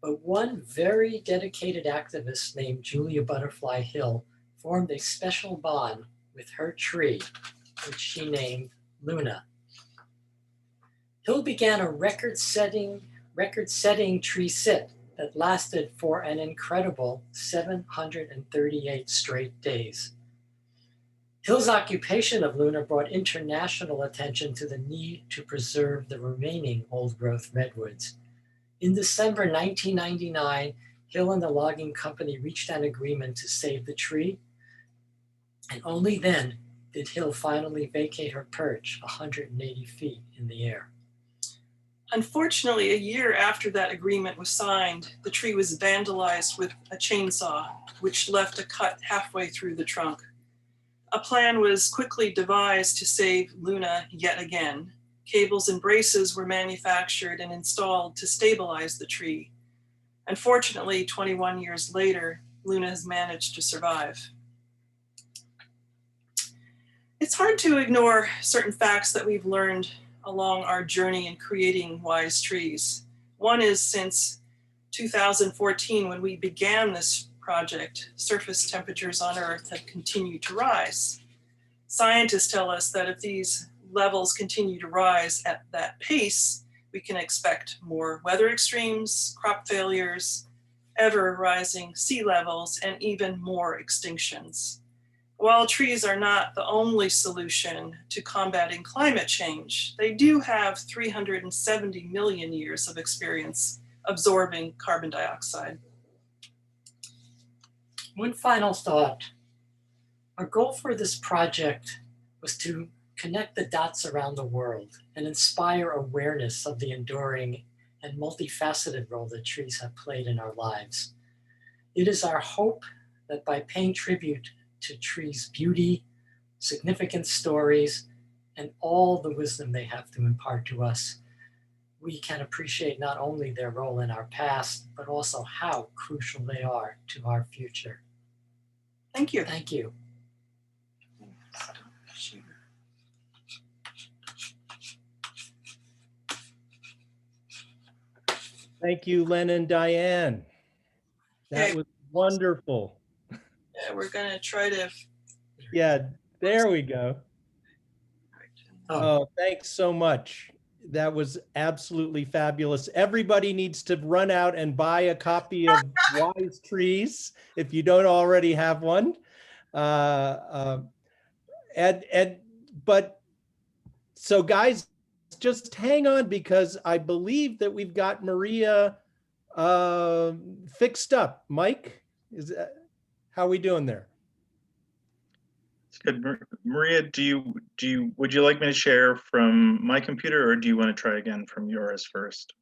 But one very dedicated activist named Julia Butterfly Hill formed a special bond with her tree, which she named Luna. Hill began a record-setting tree sit that lasted for an incredible 738 straight days. Hill's occupation of Luna brought international attention to the need to preserve the remaining old-growth redwoods. In December 1999, Hill and the logging company reached an agreement to save the tree, and only then did Hill finally vacate her perch 180 feet in the air. Unfortunately, a year after that agreement was signed, the tree was vandalized with a chainsaw, which left a cut halfway through the trunk. A plan was quickly devised to save Luna yet again. Cables and braces were manufactured and installed to stabilize the tree. Unfortunately, 21 years later, Luna has managed to survive. It's hard to ignore certain facts that we've learned along our journey in creating wise trees. One is since 2014, when we began this project, surface temperatures on Earth have continued to rise. Scientists tell us that if these levels continue to rise at that pace, we can expect more weather extremes, crop failures, ever rising sea levels, and even more extinctions. While trees are not the only solution to combating climate change, they do have 370 million years of experience absorbing carbon dioxide. One final thought. Our goal for this project was to connect the dots around the world and inspire awareness of the enduring and multifaceted role that trees have played in our lives. It is our hope that by paying tribute to trees' beauty, significant stories, and all the wisdom they have to impart to us, we can appreciate not only their role in our past, but also how crucial they are to our future. Thank you. Thank you. Thank you, Len and Diane. That Okay. was wonderful. Yeah, we're gonna try to. Yeah, there we go. Oh, thanks so much. That was absolutely fabulous. Everybody needs to run out and buy a copy of Wise Trees if you don't already have one. But so guys, just hang on, because I believe that we've got Maria fixed up. Mike, how are we doing there? It's good. Maria, would you like me to share from my computer, or do you want to try again from yours first?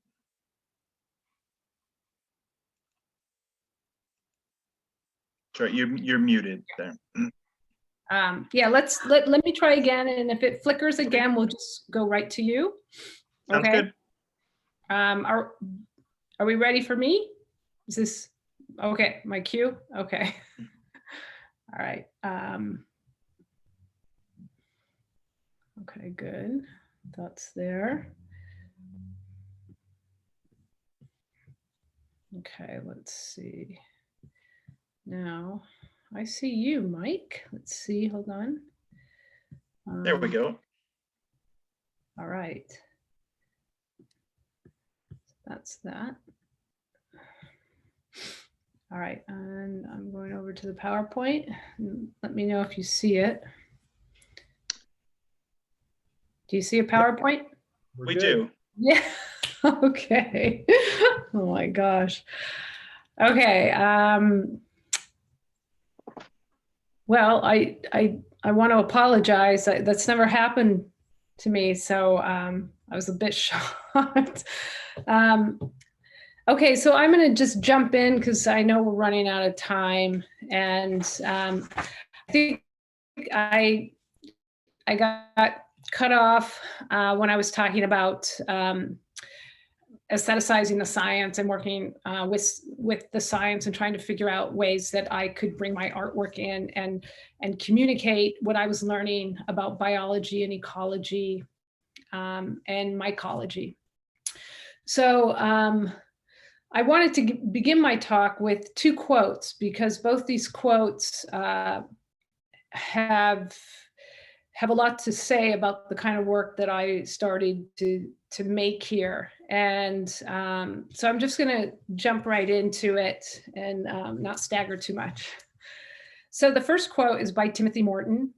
Sure, you're muted there. Yeah, let me try again, and if it flickers again, we'll just go right to you. Sounds Okay. good. Are we ready for me? Is this okay? My cue? Okay. All right. Okay, good. That's there. Okay, let's see. Now, I see you, Mike. Let's see, hold on. There we go. All right. That's that. All right, and I'm going over to the PowerPoint. Let me know if you see it. Do you see a PowerPoint? We do. Yeah. Okay. Oh my gosh. Okay. Well, I want to apologize. That's never happened to me, so I was a bit shocked. Okay, so I'm going to just jump in because I know we're running out of time, and I think I got cut off when I was talking about aestheticizing the science and working with the science and trying to figure out ways that I could bring my artwork in and communicate what I was learning about biology and ecology and mycology. So I wanted to begin my talk with two quotes, because both these quotes have a lot to say about the kind of work that I started to make here. And so I'm just gonna jump right into it and not stagger too much. So the first quote is by Timothy Morton.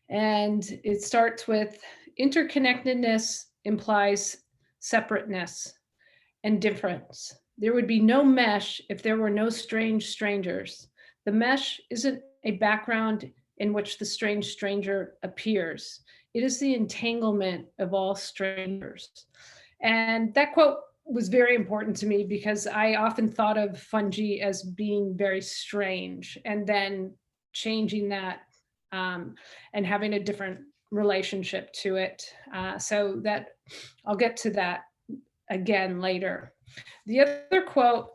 And it starts with, interconnectedness implies separateness and difference. There would be no mesh if there were no strange strangers. The mesh isn't a background in which the strange stranger appears. It is the entanglement of all strangers. And that quote was very important to me because I often thought of fungi as being very strange, and then changing that and having a different relationship to it. So that I'll get to that again later. The other quote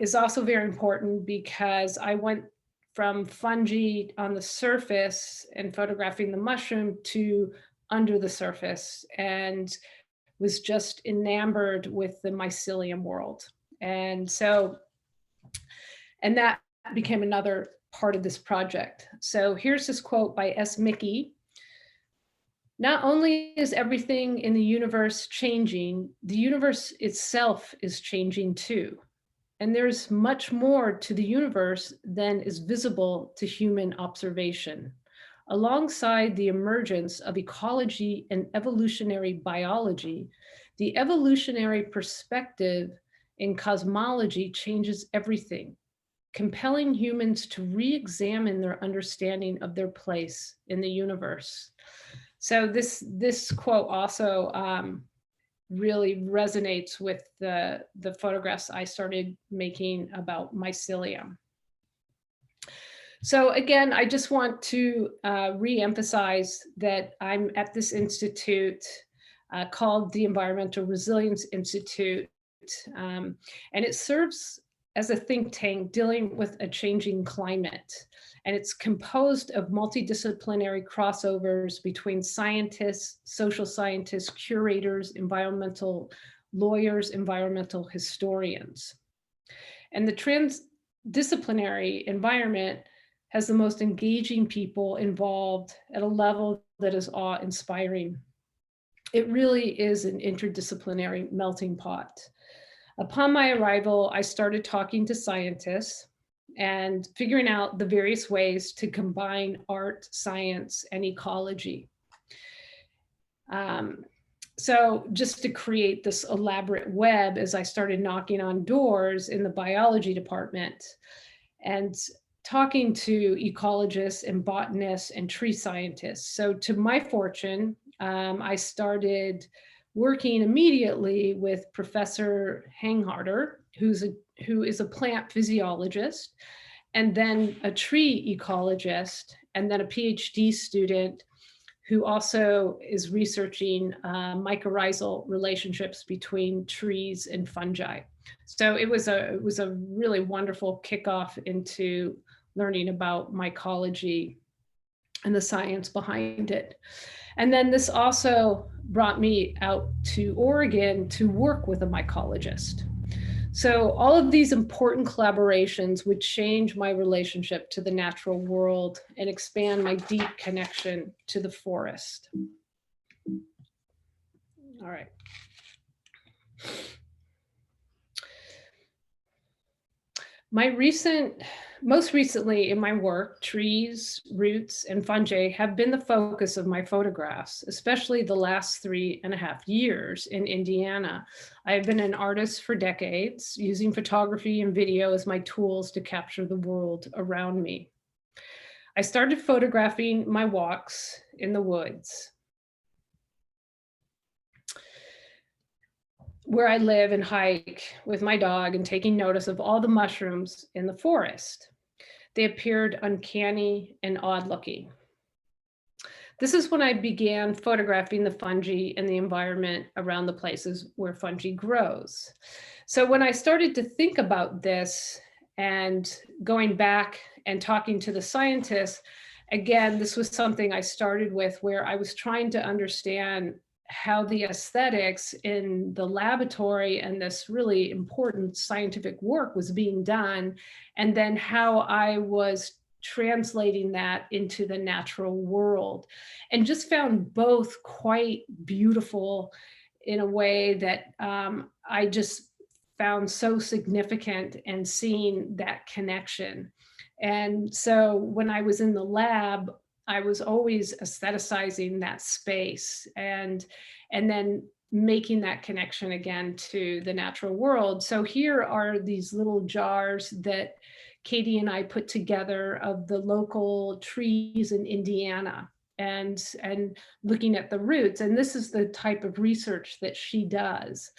is also very important because I went from fungi on the surface and photographing the mushroom to under the surface and was just enamored with the mycelium world. And that became another part of this project. So here's this quote by S. Mickey. "Not only is everything in the universe changing, the universe itself is changing too. And there's much more to the universe than is visible to human observation. Alongside the emergence of ecology and evolutionary biology, the evolutionary perspective in cosmology changes everything, compelling humans to re-examine their understanding of their place in the universe." So this quote also really resonates with the photographs I started making about mycelium. So again, I just want to re-emphasize that I'm at this institute called the Environmental Resilience Institute, and it serves as a think tank dealing with a changing climate. And it's composed of multidisciplinary crossovers between scientists, social scientists, curators, environmental lawyers, environmental historians. And the transdisciplinary environment has the most engaging people involved at a level that is awe-inspiring. It really is an interdisciplinary melting pot. Upon my arrival, I started talking to scientists and figuring out the various ways to combine art, science, and ecology. So just to create this elaborate web, as I started knocking on doors in the biology department and talking to ecologists and botanists and tree scientists. So to my fortune, I started working immediately with Professor Hangharder, who is a plant physiologist, and then a tree ecologist, and then a PhD student who also is researching mycorrhizal relationships between trees and fungi. So it was a really wonderful kickoff into learning about mycology and the science behind it. And then this also brought me out to Oregon to work with a mycologist. So all of these important collaborations would change my relationship to the natural world and expand my deep connection to the forest. All right. Most recently in my work, trees, roots, and fungi have been the focus of my photographs, especially the last 3.5 years in Indiana. I have been an artist for decades, using photography and video as my tools to capture the world around me. I started photographing my walks in the woods, where I live and hike with my dog, and taking notice of all the mushrooms in the forest. They appeared uncanny and odd looking. This is when I began photographing the fungi and the environment around the places where fungi grows. So when I started to think about this and going back and talking to the scientists, again, this was something I started with, where I was trying to understand how the aesthetics in the laboratory and this really important scientific work was being done, and then how I was translating that into the natural world, and just found both quite beautiful in a way that I just found so significant, and seeing that connection. And so when I was in the lab, I was always aestheticizing that space and then making that connection again to the natural world. So here are these little jars that Katie and I put together of the local trees in Indiana, and looking at the roots. And this is the type of research that she does.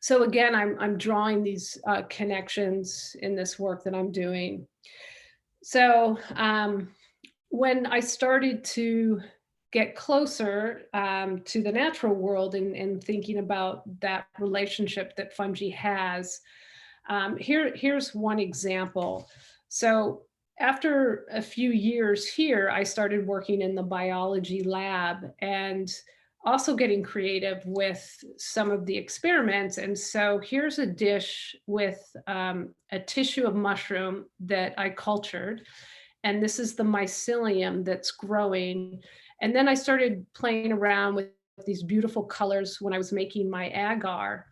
So again, I'm drawing these connections in this work that I'm doing. So when I started to get closer to the natural world and thinking about that relationship that fungi has, here's one example. So after a few years here, I started working in the biology lab and also getting creative with some of the experiments. And so here's a dish with a tissue of mushroom that I cultured. And this is the mycelium that's growing. And then I started playing around with these beautiful colors when I was making my agar,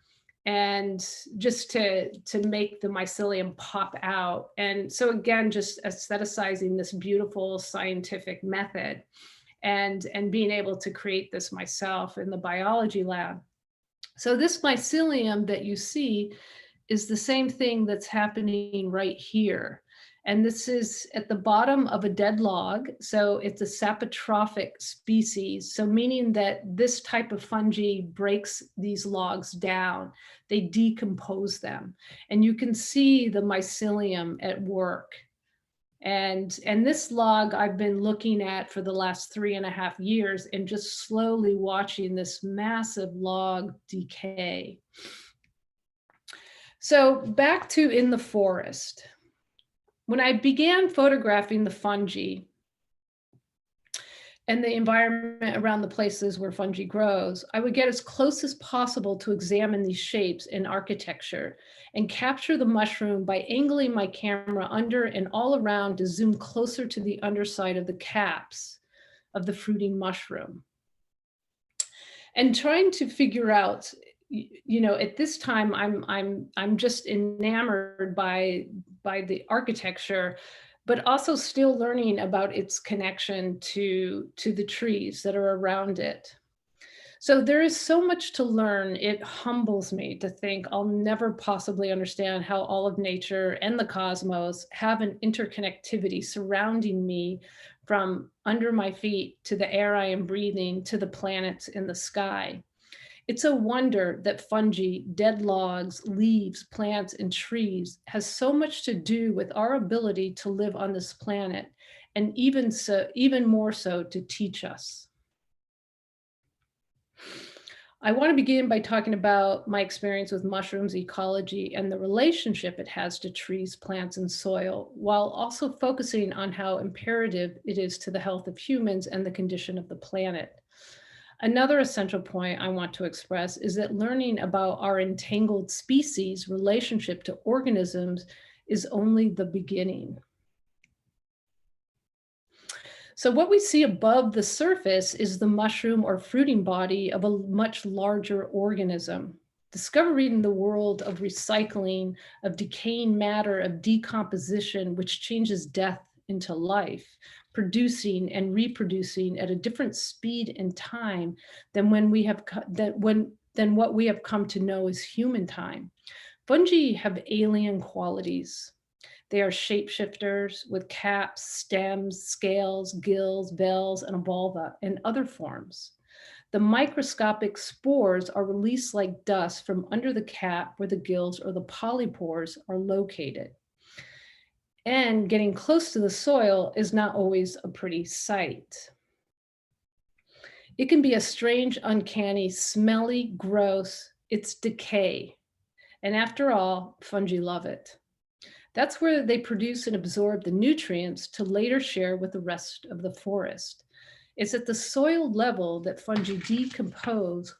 and just to make the mycelium pop out. And so again, just aestheticizing this beautiful scientific method and being able to create this myself in the biology lab. So this mycelium that you see is the same thing that's happening right here. And this is at the bottom of a dead log. So it's a sapotrophic species. So meaning that this type of fungi breaks these logs down, they decompose them. And you can see the mycelium at work. And this log I've been looking at for the last 3.5 years and just slowly watching this massive log decay. So back to in the forest. When I began photographing the fungi and the environment around the places where fungi grows, I would get as close as possible to examine these shapes in architecture and capture the mushroom by angling my camera under and all around to zoom closer to the underside of the caps of the fruiting mushroom. And trying to figure out, you know, at this time, I'm just enamored by the architecture, but also still learning about its connection to the trees that are around it. So there is so much to learn. It humbles me to think I'll never possibly understand how all of nature and the cosmos have an interconnectivity surrounding me, from under my feet to the air I am breathing to the planets in the sky. It's a wonder that fungi, dead logs, leaves, plants, and trees has so much to do with our ability to live on this planet, and even more so to teach us. I want to begin by talking about my experience with mushrooms ecology and the relationship it has to trees, plants, and soil, while also focusing on how imperative it is to the health of humans and the condition of the planet. Another essential point I want to express is that learning about our entangled species' relationship to organisms is only the beginning. So what we see above the surface is the mushroom or fruiting body of a much larger organism. Discovering the world of recycling, of decaying matter, of decomposition, which changes death into life, producing and reproducing at a different speed and time than what we have come to know as human time. Fungi have alien qualities. They are shapeshifters with caps, stems, scales, gills, bells, and a vulva, and other forms. The microscopic spores are released like dust from under the cap where the gills or the polypores are located. And getting close to the soil is not always a pretty sight. It can be a strange, uncanny, smelly, gross. It's decay. And after all, fungi love it. That's where they produce and absorb the nutrients to later share with the rest of the forest. It's at the soil level that fungi decompose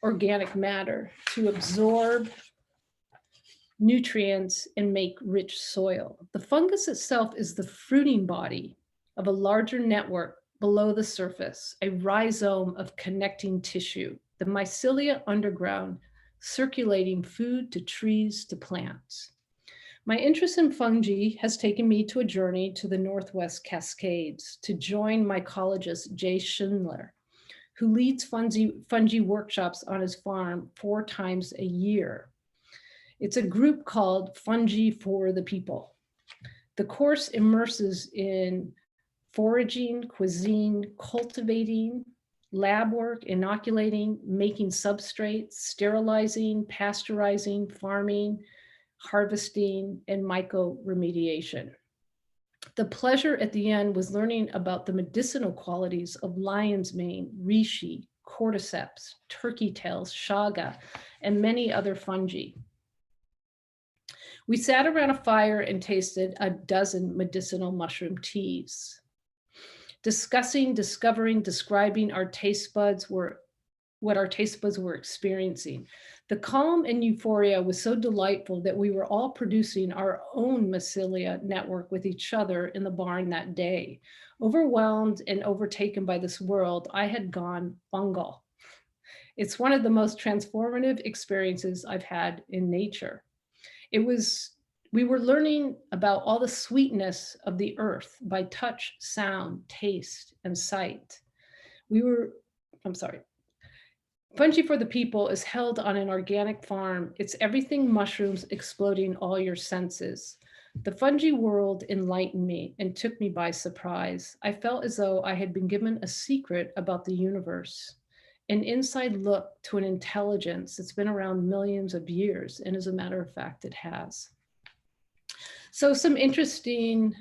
organic matter to absorb nutrients and make rich soil. The fungus itself is the fruiting body of a larger network below the surface, a rhizome of connecting tissue, the mycelia underground, circulating food to trees to plants. My interest in fungi has taken me to a journey to the Northwest Cascades to join mycologist Jay Schindler, who leads fungi workshops on his farm 4 times a year. It's a group called Fungi for the People. The course immerses in foraging, cuisine, cultivating, lab work, inoculating, making substrates, sterilizing, pasteurizing, farming, harvesting, and mycoremediation. The pleasure at the end was learning about the medicinal qualities of lion's mane, reishi, cordyceps, turkey tails, chaga, and many other fungi. We sat around a fire and tasted a dozen medicinal mushroom teas. Discussing, discovering, describing our taste buds were what our taste buds were experiencing. The calm and euphoria was so delightful that we were all producing our own Mycelia network with each other in the barn that day. Overwhelmed and overtaken by this world, I had gone fungal. It's one of the most transformative experiences I've had in nature. We were learning about all the sweetness of the earth by touch, sound, taste, and sight. Fungi for the People is held on an organic farm. It's everything mushrooms exploding all your senses. The fungi world enlightened me and took me by surprise. I felt as though I had been given a secret about the universe, an inside look to an intelligence that's been around millions of years, and as a matter of fact, it has. So some interesting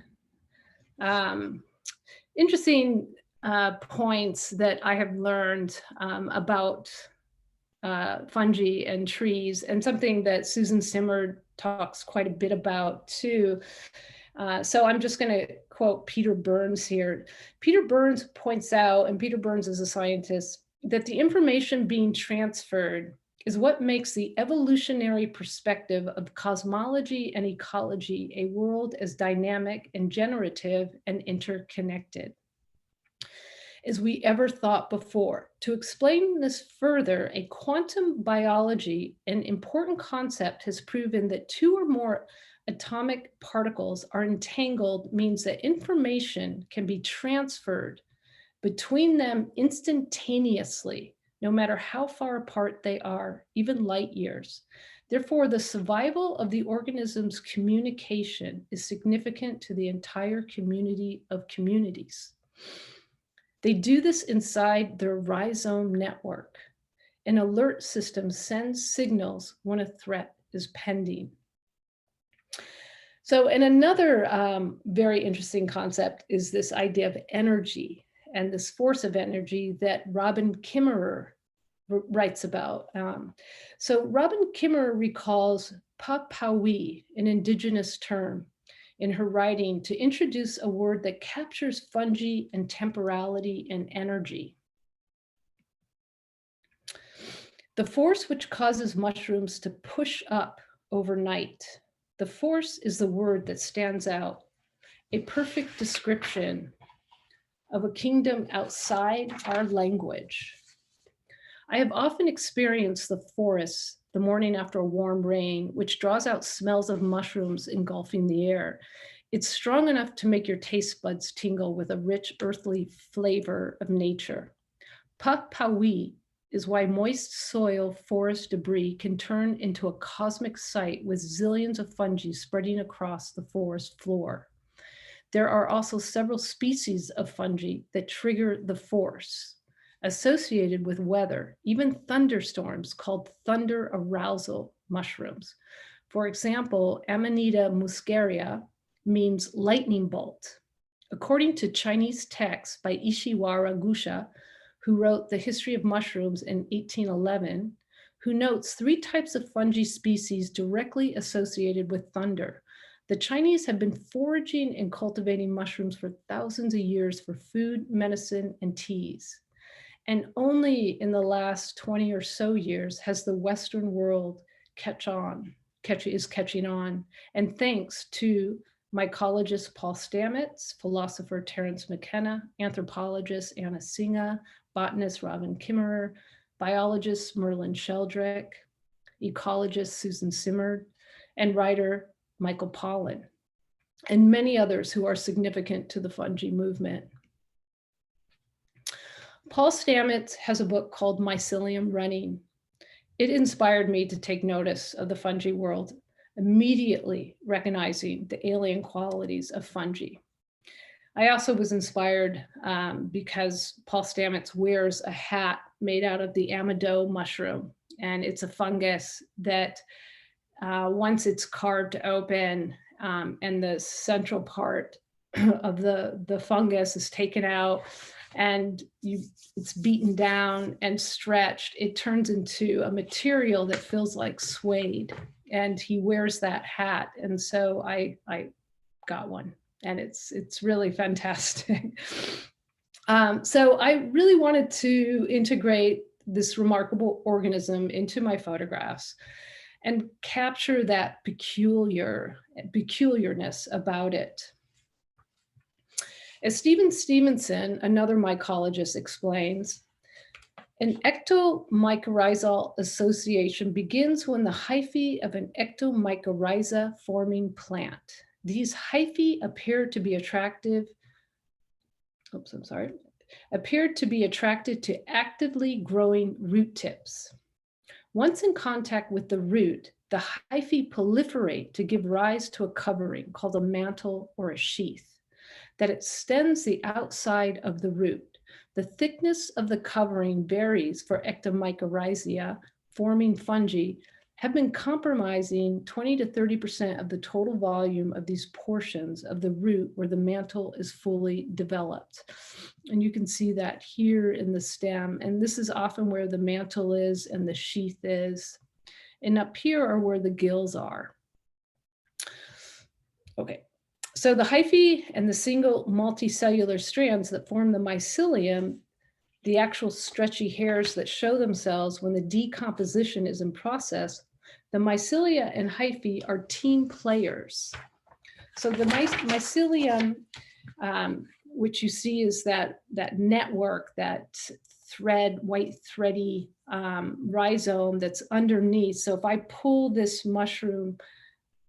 points that I have learned about fungi and trees, and something that Susan Simard talks quite a bit about too. So I'm just going to quote Peter Burns here. Peter Burns points out, and Peter Burns is a scientist, that the information being transferred is what makes the evolutionary perspective of cosmology and ecology a world as dynamic and generative and interconnected as we ever thought before. To explain this further, a quantum biology, an important concept, has proven that two or more atomic particles are entangled means that information can be transferred between them instantaneously, no matter how far apart they are, even light years. Therefore, the survival of the organism's communication is significant to the entire community of communities. They do this inside their rhizome network. An alert system sends signals when a threat is pending. So, and another very interesting concept is this idea of energy and this force of energy that Robin Kimmerer writes about. So Robin Kimmerer recalls Papawi, an indigenous term, in her writing to introduce a word that captures fungi and temporality and energy. The force which causes mushrooms to push up overnight. The force is the word that stands out, a perfect description of a kingdom outside our language. I have often experienced the forest the morning after a warm rain, which draws out smells of mushrooms engulfing the air. It's strong enough to make your taste buds tingle with a rich earthly flavor of nature. Papawi is why moist soil forest debris can turn into a cosmic sight with zillions of fungi spreading across the forest floor. There are also several species of fungi that trigger the force associated with weather, even thunderstorms called thunder arousal mushrooms. For example, Amanita muscaria means lightning bolt. According to Chinese texts by Ishiwara Gusha, who wrote The History of Mushrooms in 1811, who notes 3 types of fungi species directly associated with thunder. The Chinese have been foraging and cultivating mushrooms for thousands of years for food, medicine, and teas. And only in the last 20 or so years has the Western world is catching on. And thanks to mycologist Paul Stamets, philosopher Terence McKenna, anthropologist Anna Singa, botanist Robin Kimmerer, biologist Merlin Sheldrick, ecologist Susan Simard, and writer Michael Pollan, and many others who are significant to the fungi movement. Paul Stamets has a book called Mycelium Running. It inspired me to take notice of the fungi world, immediately recognizing the alien qualities of fungi. I also was inspired because Paul Stamets wears a hat made out of the amado mushroom, and it's a fungus that once it's carved open and the central part of the fungus is taken out and it's beaten down and stretched, it turns into a material that feels like suede. and he wears that hat. And so I got one, and it's really fantastic. So I really wanted to integrate this remarkable organism into my photographs and capture that peculiarness about it. As Stephen Stevenson, another mycologist, explains, an ectomycorrhizal association begins when the hyphae of an ectomycorrhiza forming plant. These hyphae appear to be attracted to actively growing root tips. Once in contact with the root, the hyphae proliferate to give rise to a covering called a mantle or a sheath that extends the outside of the root. The thickness of the covering varies for ectomycorrhizae forming fungi have been comprising 20 to 30% of the total volume of these portions of the root where the mantle is fully developed. And you can see that here in the stem. And this is often where the mantle is and the sheath is. And up here are where the gills are. Okay, so the hyphae and the single multicellular strands that form the mycelium, the actual stretchy hairs that show themselves when the decomposition is in process, the mycelia and hyphae are team players. So the mycelium, which you see is that network, that thread, white thready rhizome that's underneath. So if I pull this mushroom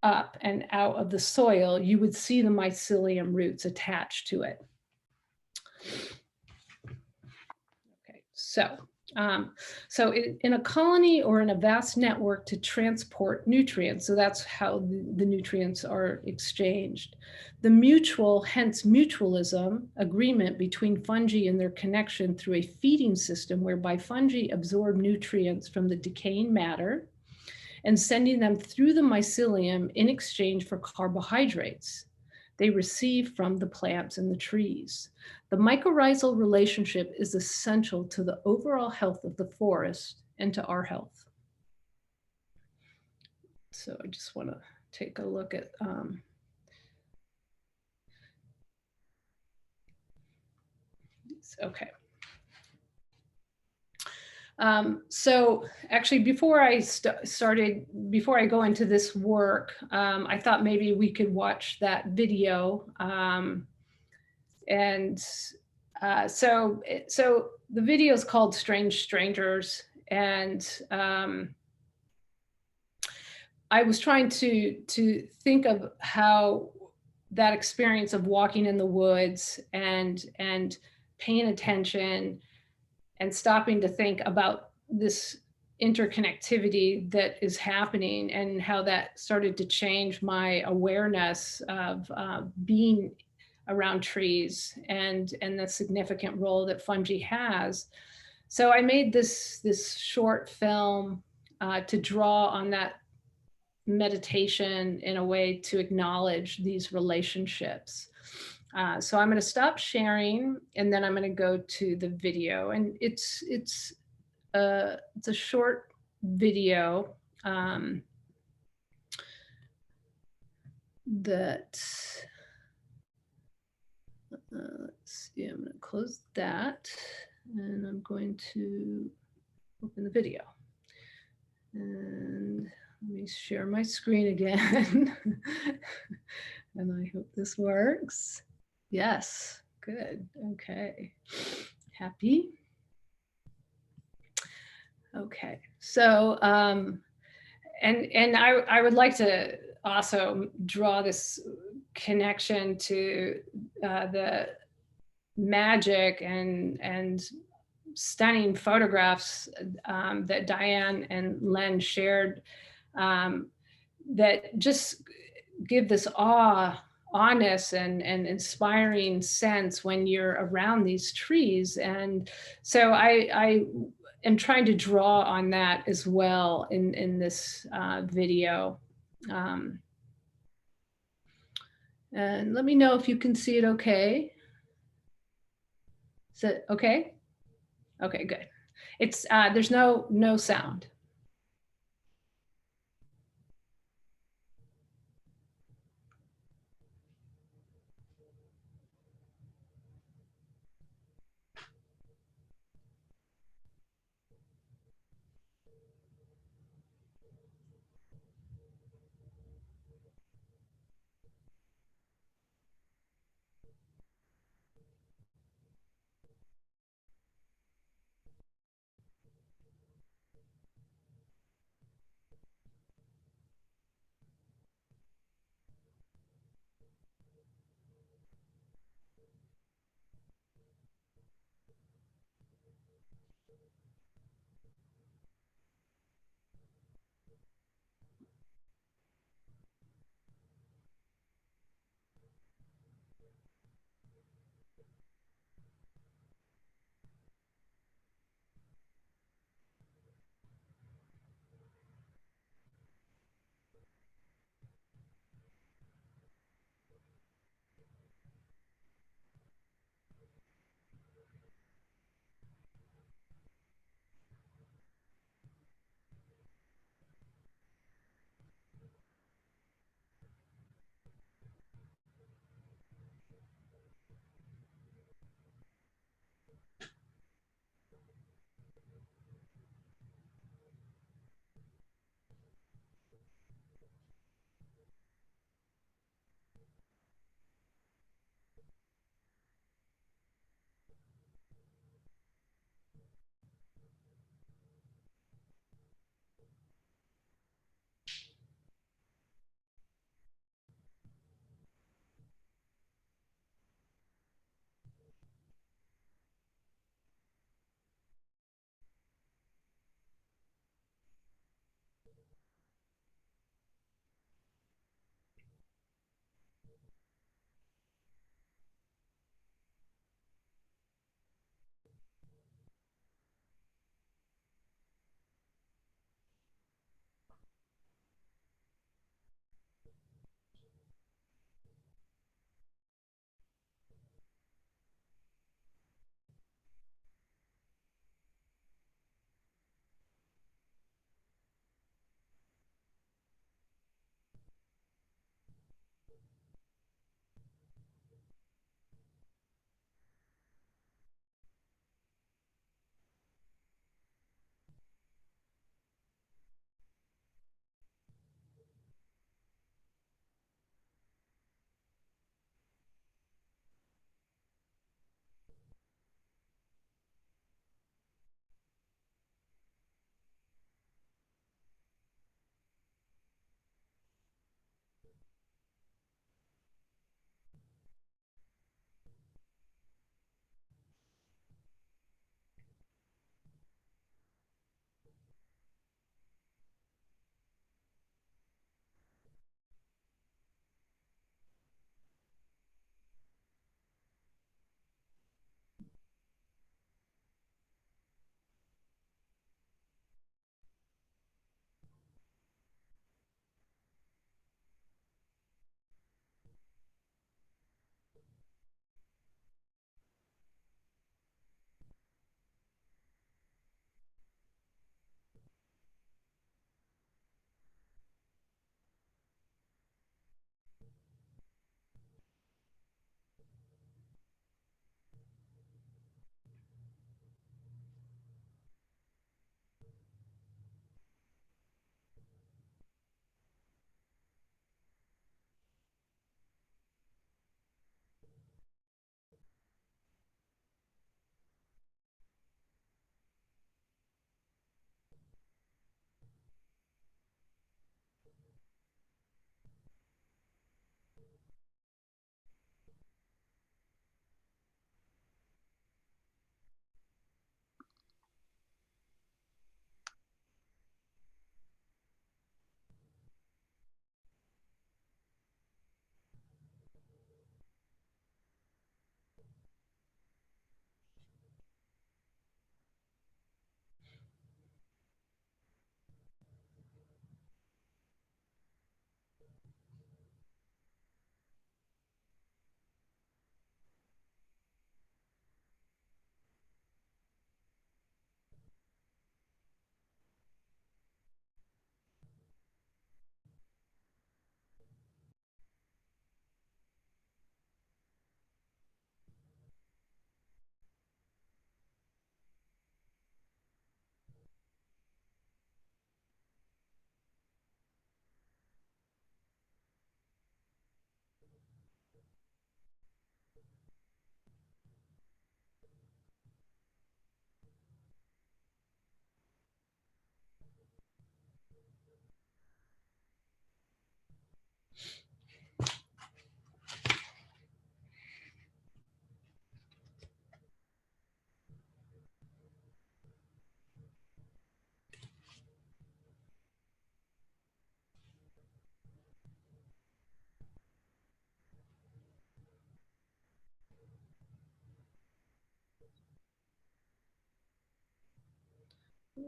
up and out of the soil, you would see the mycelium roots attached to it. Okay, so in a colony or in a vast network to transport nutrients, so that's how the nutrients are exchanged. The mutual, hence mutualism, agreement between fungi and their connection through a feeding system whereby fungi absorb nutrients from the decaying matter and sending them through the mycelium in exchange for carbohydrates they receive from the plants and the trees. The mycorrhizal relationship is essential to the overall health of the forest and to our health. So I just want to take a look at okay. So actually, before I go into this work, I thought maybe we could watch that video. So the video is called Strange Strangers. And I was trying to think of how that experience of walking in the woods and paying attention and stopping to think about this interconnectivity that is happening and how that started to change my awareness of being around trees and the significant role that fungi has. So I made this short film to draw on that meditation in a way to acknowledge these relationships. So I'm going to stop sharing, and then I'm going to go to the video. And it's a short video that let's see. I'm going to close that, and I'm going to open the video. And let me share my screen again. And I hope this works. Yes, good. Okay. Happy. Okay. So, and I would like to also draw this connection to the magic and stunning photographs that Diane and Len shared that just give this awness and inspiring sense when you're around these trees. And so I am trying to draw on that as well in this video. And let me know if you can see it okay. Is it okay? Okay, good. It's there's no sound.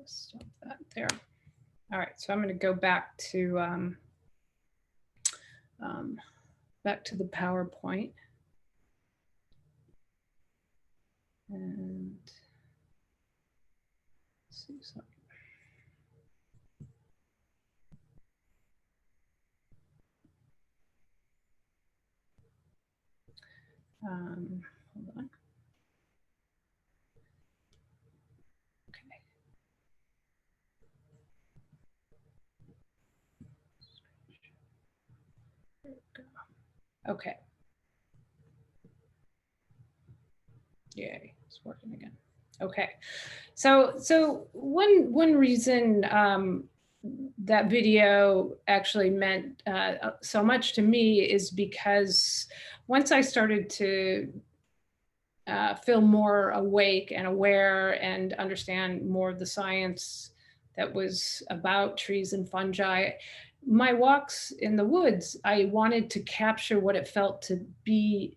Stop that there. All right, so I'm going to go back to the PowerPoint. And let's see, sorry. Hold on. Okay. There we go. Okay. Yay, it's working again. Okay, so one reason that video actually meant so much to me is because once I started to feel more awake and aware and understand more of the science that was about trees and fungi, my walks in the woods, I wanted to capture what it felt to be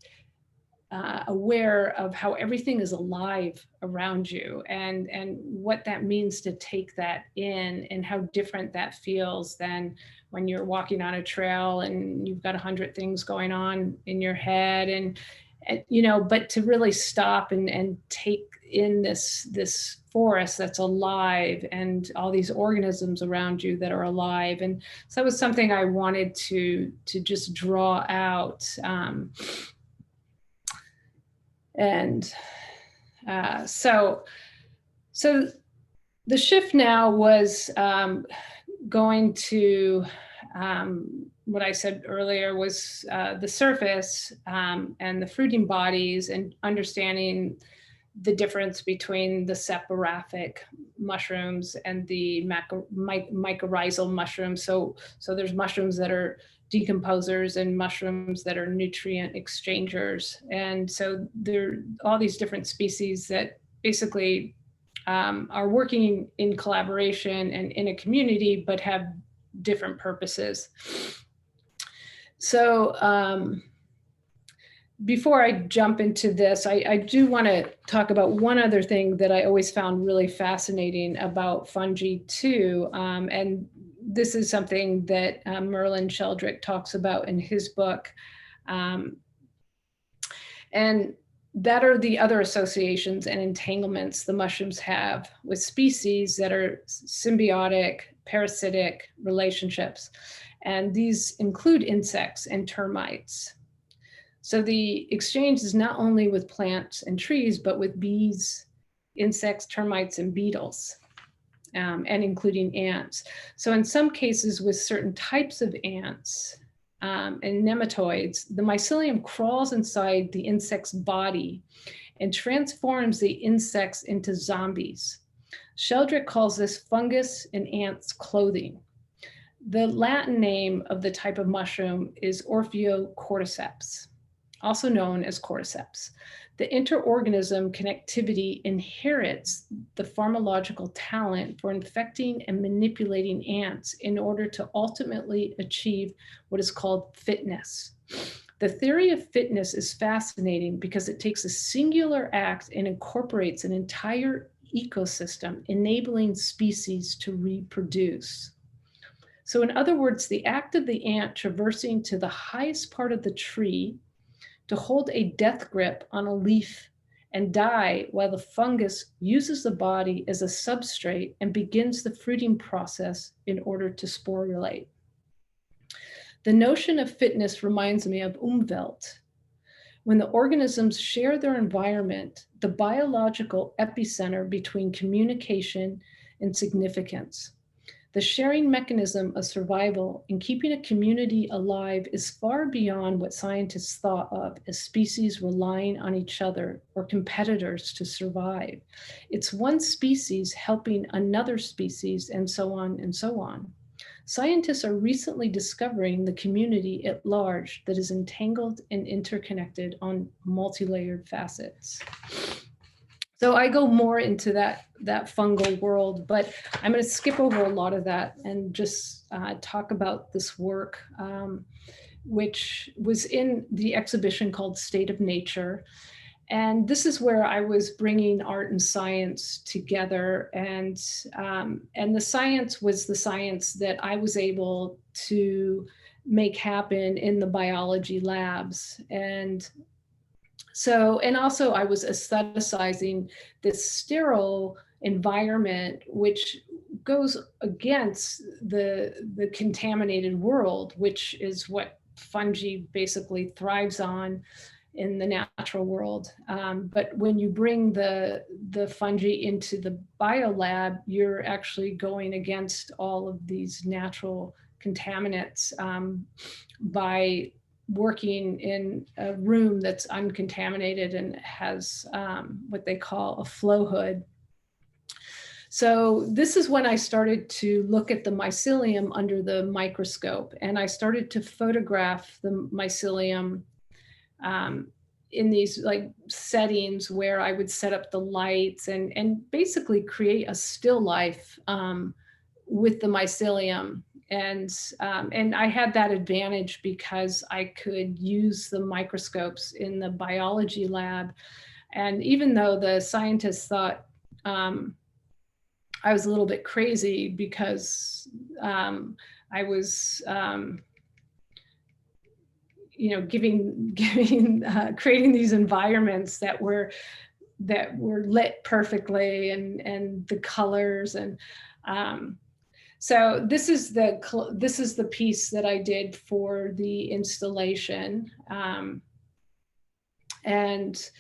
aware of how everything is alive around you and what that means to take that in and how different that feels than when you're walking on a trail and you've got 100 things going on in your head and you know, but to really stop and take in this forest that's alive and all these organisms around you that are alive. And so that was something I wanted to just draw out. So the shift now was going to what I said earlier was the surface and the fruiting bodies and understanding the difference between the saprophytic mushrooms and the mycorrhizal mushrooms. So there's mushrooms that are decomposers and mushrooms that are nutrient exchangers. And so there are all these different species that basically are working in collaboration and in a community, but have different purposes. So before I jump into this, I do want to talk about one other thing that I always found really fascinating about fungi too. And this is something that Merlin Sheldrick talks about in his book. And that are the other associations and entanglements the mushrooms have with species that are symbiotic, parasitic relationships. And these include insects and termites. So the exchange is not only with plants and trees, but with bees, insects, termites, and beetles, and including ants. So in some cases with certain types of ants and nematoids, the mycelium crawls inside the insect's body and transforms the insects into zombies. Sheldrick calls this fungus in ants' clothing. The Latin name of the type of mushroom is Orpheocordyceps, also known as cordyceps. The interorganism connectivity inherits the pharmacological talent for infecting and manipulating ants in order to ultimately achieve what is called fitness. The theory of fitness is fascinating because it takes a singular act and incorporates an entire ecosystem, enabling species to reproduce. So in other words, the act of the ant traversing to the highest part of the tree to hold a death grip on a leaf and die while the fungus uses the body as a substrate and begins the fruiting process in order to sporulate. The notion of fitness reminds me of Umwelt. When the organisms share their environment, the biological epicenter between communication and significance. The sharing mechanism of survival in keeping a community alive is far beyond what scientists thought of as species relying on each other or competitors to survive. It's one species helping another species and so on and so on. Scientists are recently discovering the community at large that is entangled and interconnected on multi-layered facets. So I go more into that fungal world, but I'm going to skip over a lot of that and just talk about this work, which was in the exhibition called State of Nature. And this is where I was bringing art and science together. And the science was the science that I was able to make happen in the biology labs. And so, and also I was aestheticizing this sterile environment, which goes against the contaminated world, which is what fungi basically thrives on in the natural world. But when you bring the fungi into the biolab, you're actually going against all of these natural contaminants by working in a room that's uncontaminated and has what they call a flow hood. So this is when I started to look at the mycelium under the microscope, and I started to photograph the mycelium in these like settings where I would set up the lights and basically create a still life with the mycelium. And I had that advantage because I could use the microscopes in the biology lab. And even though the scientists thought I was a little bit crazy because I was creating these environments that were lit perfectly, and the colors, and so this is the piece that I did for the installation, and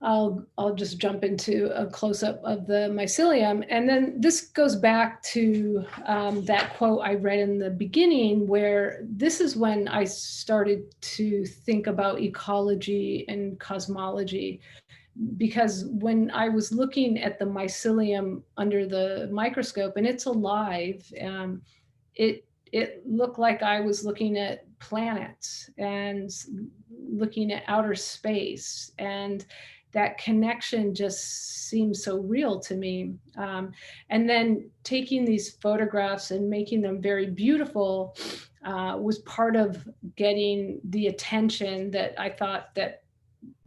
I'll just jump into a close-up of the mycelium. And then this goes back to that quote I read in the beginning, where this is when I started to think about ecology and cosmology. Because when I was looking at the mycelium under the microscope, and it's alive, it looked like I was looking at planets and looking at outer space, and that connection just seemed so real to me. And then taking these photographs and making them very beautiful was part of getting the attention that I thought that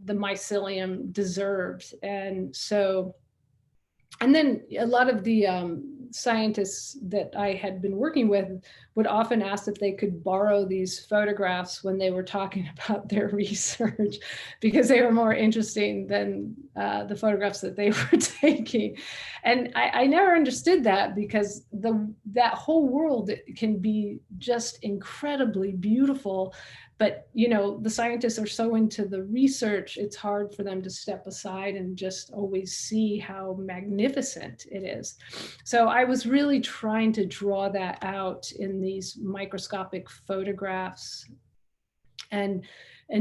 the mycelium deserved. And so, and then a lot of the scientists that I had been working with would often ask if they could borrow these photographs when they were talking about their research, because they were more interesting than the photographs that they were taking. And I never understood that, because that whole world can be just incredibly beautiful. But, you know, the scientists are so into the research, it's hard for them to step aside and just always see how magnificent it is. So I was really trying to draw that out in these microscopic photographs, and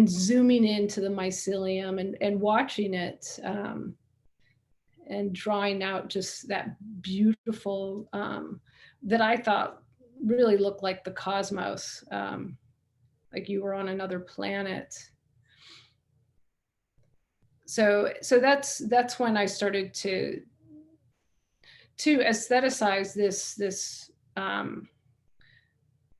zooming into the mycelium and watching it, and drawing out just that beautiful, that I thought really looked like the cosmos. Like you were on another planet. So that's when I started to aestheticize this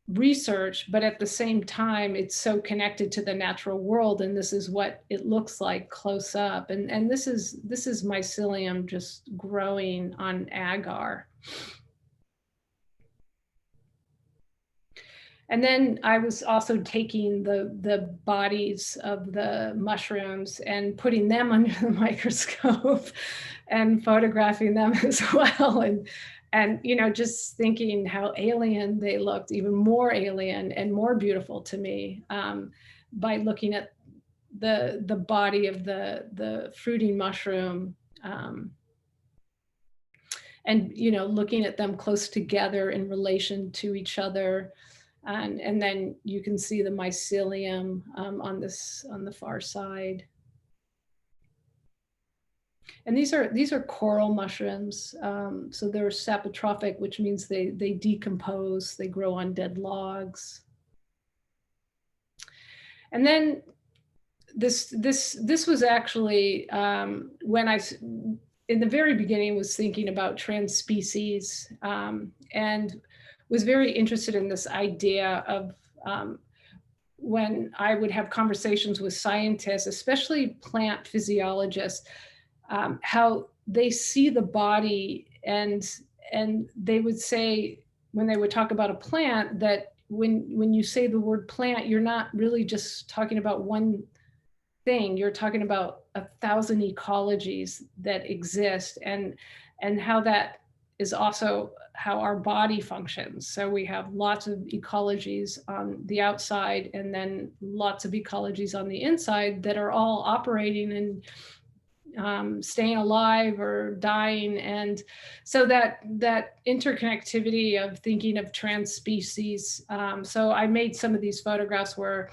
research, but at the same time, it's so connected to the natural world, and this is what it looks like close up. And this is mycelium just growing on agar. And then I was also taking the bodies of the mushrooms and putting them under the microscope and photographing them as well. And you know, just thinking how alien they looked, even more alien and more beautiful to me, by looking at the body of the fruiting mushroom, and you know, looking at them close together in relation to each other. And then you can see the mycelium on the far side. And these are coral mushrooms. So they're sapotrophic, which means they decompose, they grow on dead logs. And then this was actually when I, in the very beginning, was thinking about transspecies, and was very interested in this idea of when I would have conversations with scientists, especially plant physiologists, how they see the body, and they would say, when they would talk about a plant, that when you say the word plant, you're not really just talking about one thing, you're talking about 1,000 ecologies that exist, and how that is also how our body functions. So we have lots of ecologies on the outside, and then lots of ecologies on the inside that are all operating and staying alive or dying. And so that interconnectivity of thinking of trans species. So I made some of these photographs where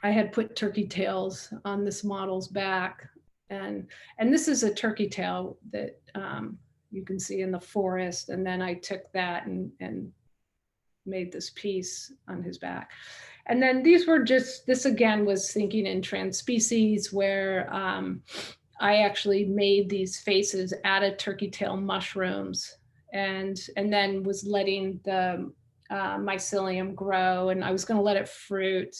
I had put turkey tails on this model's back, and this is a turkey tail that you can see in the forest. And then I took that and made this piece on his back. And then these were just, this again was thinking in trans species, where I actually made these faces out of turkey tail mushrooms, and then was letting the mycelium grow, and I was going to let it fruit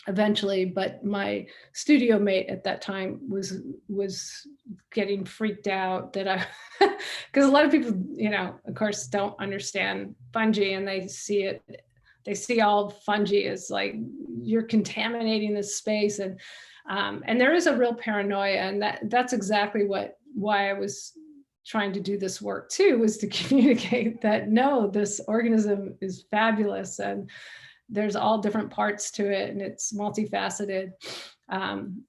eventually, but my studio mate at that time was getting freaked out that I, because a lot of people, you know, of course, don't understand fungi, and they see all fungi as like, you're contaminating this space, and there is a real paranoia, and that's exactly why I was trying to do this work too, was to communicate that no, this organism is fabulous, and there's all different parts to it, and it's multifaceted.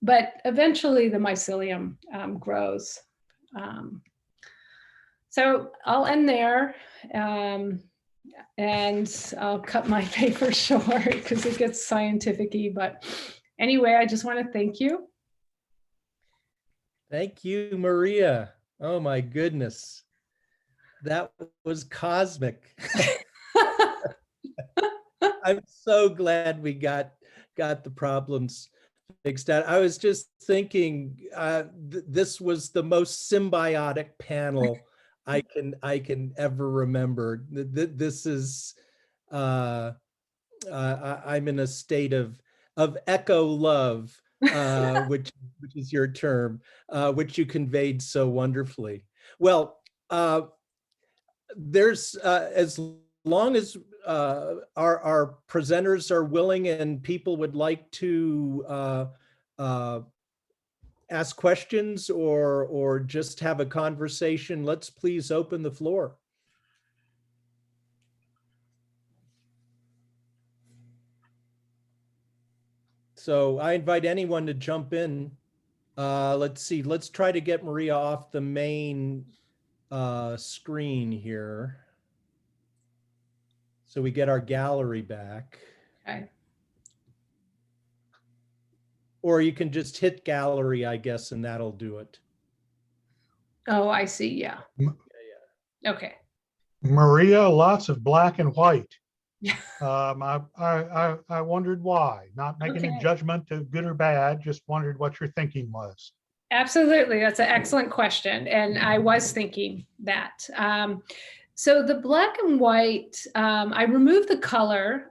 But eventually the mycelium grows. So I'll end there, and I'll cut my paper short because it gets scientific-y. But anyway, I just want to thank you. Thank you, Maria. Oh my goodness. That was cosmic. I'm so glad we got the problems fixed out. I was just thinking, this was the most symbiotic panel I can ever remember. This is, I'm in a state of echo love, which is your term, which you conveyed so wonderfully. Well, there's as long as our presenters are willing and people would like to ask questions or just have a conversation, let's please open the floor. So I invite anyone to jump in. Let's see, let's try to get Maria off the main screen here, so we get our gallery back. Okay. Or you can just hit gallery, I guess, and that'll do it. Oh, I see. Yeah. Okay. Maria, lots of black and white. I wondered why. Not making a judgment of good or bad, just wondered what your thinking was. Absolutely. That's an excellent question. And I was thinking that. So the black and white, I removed the color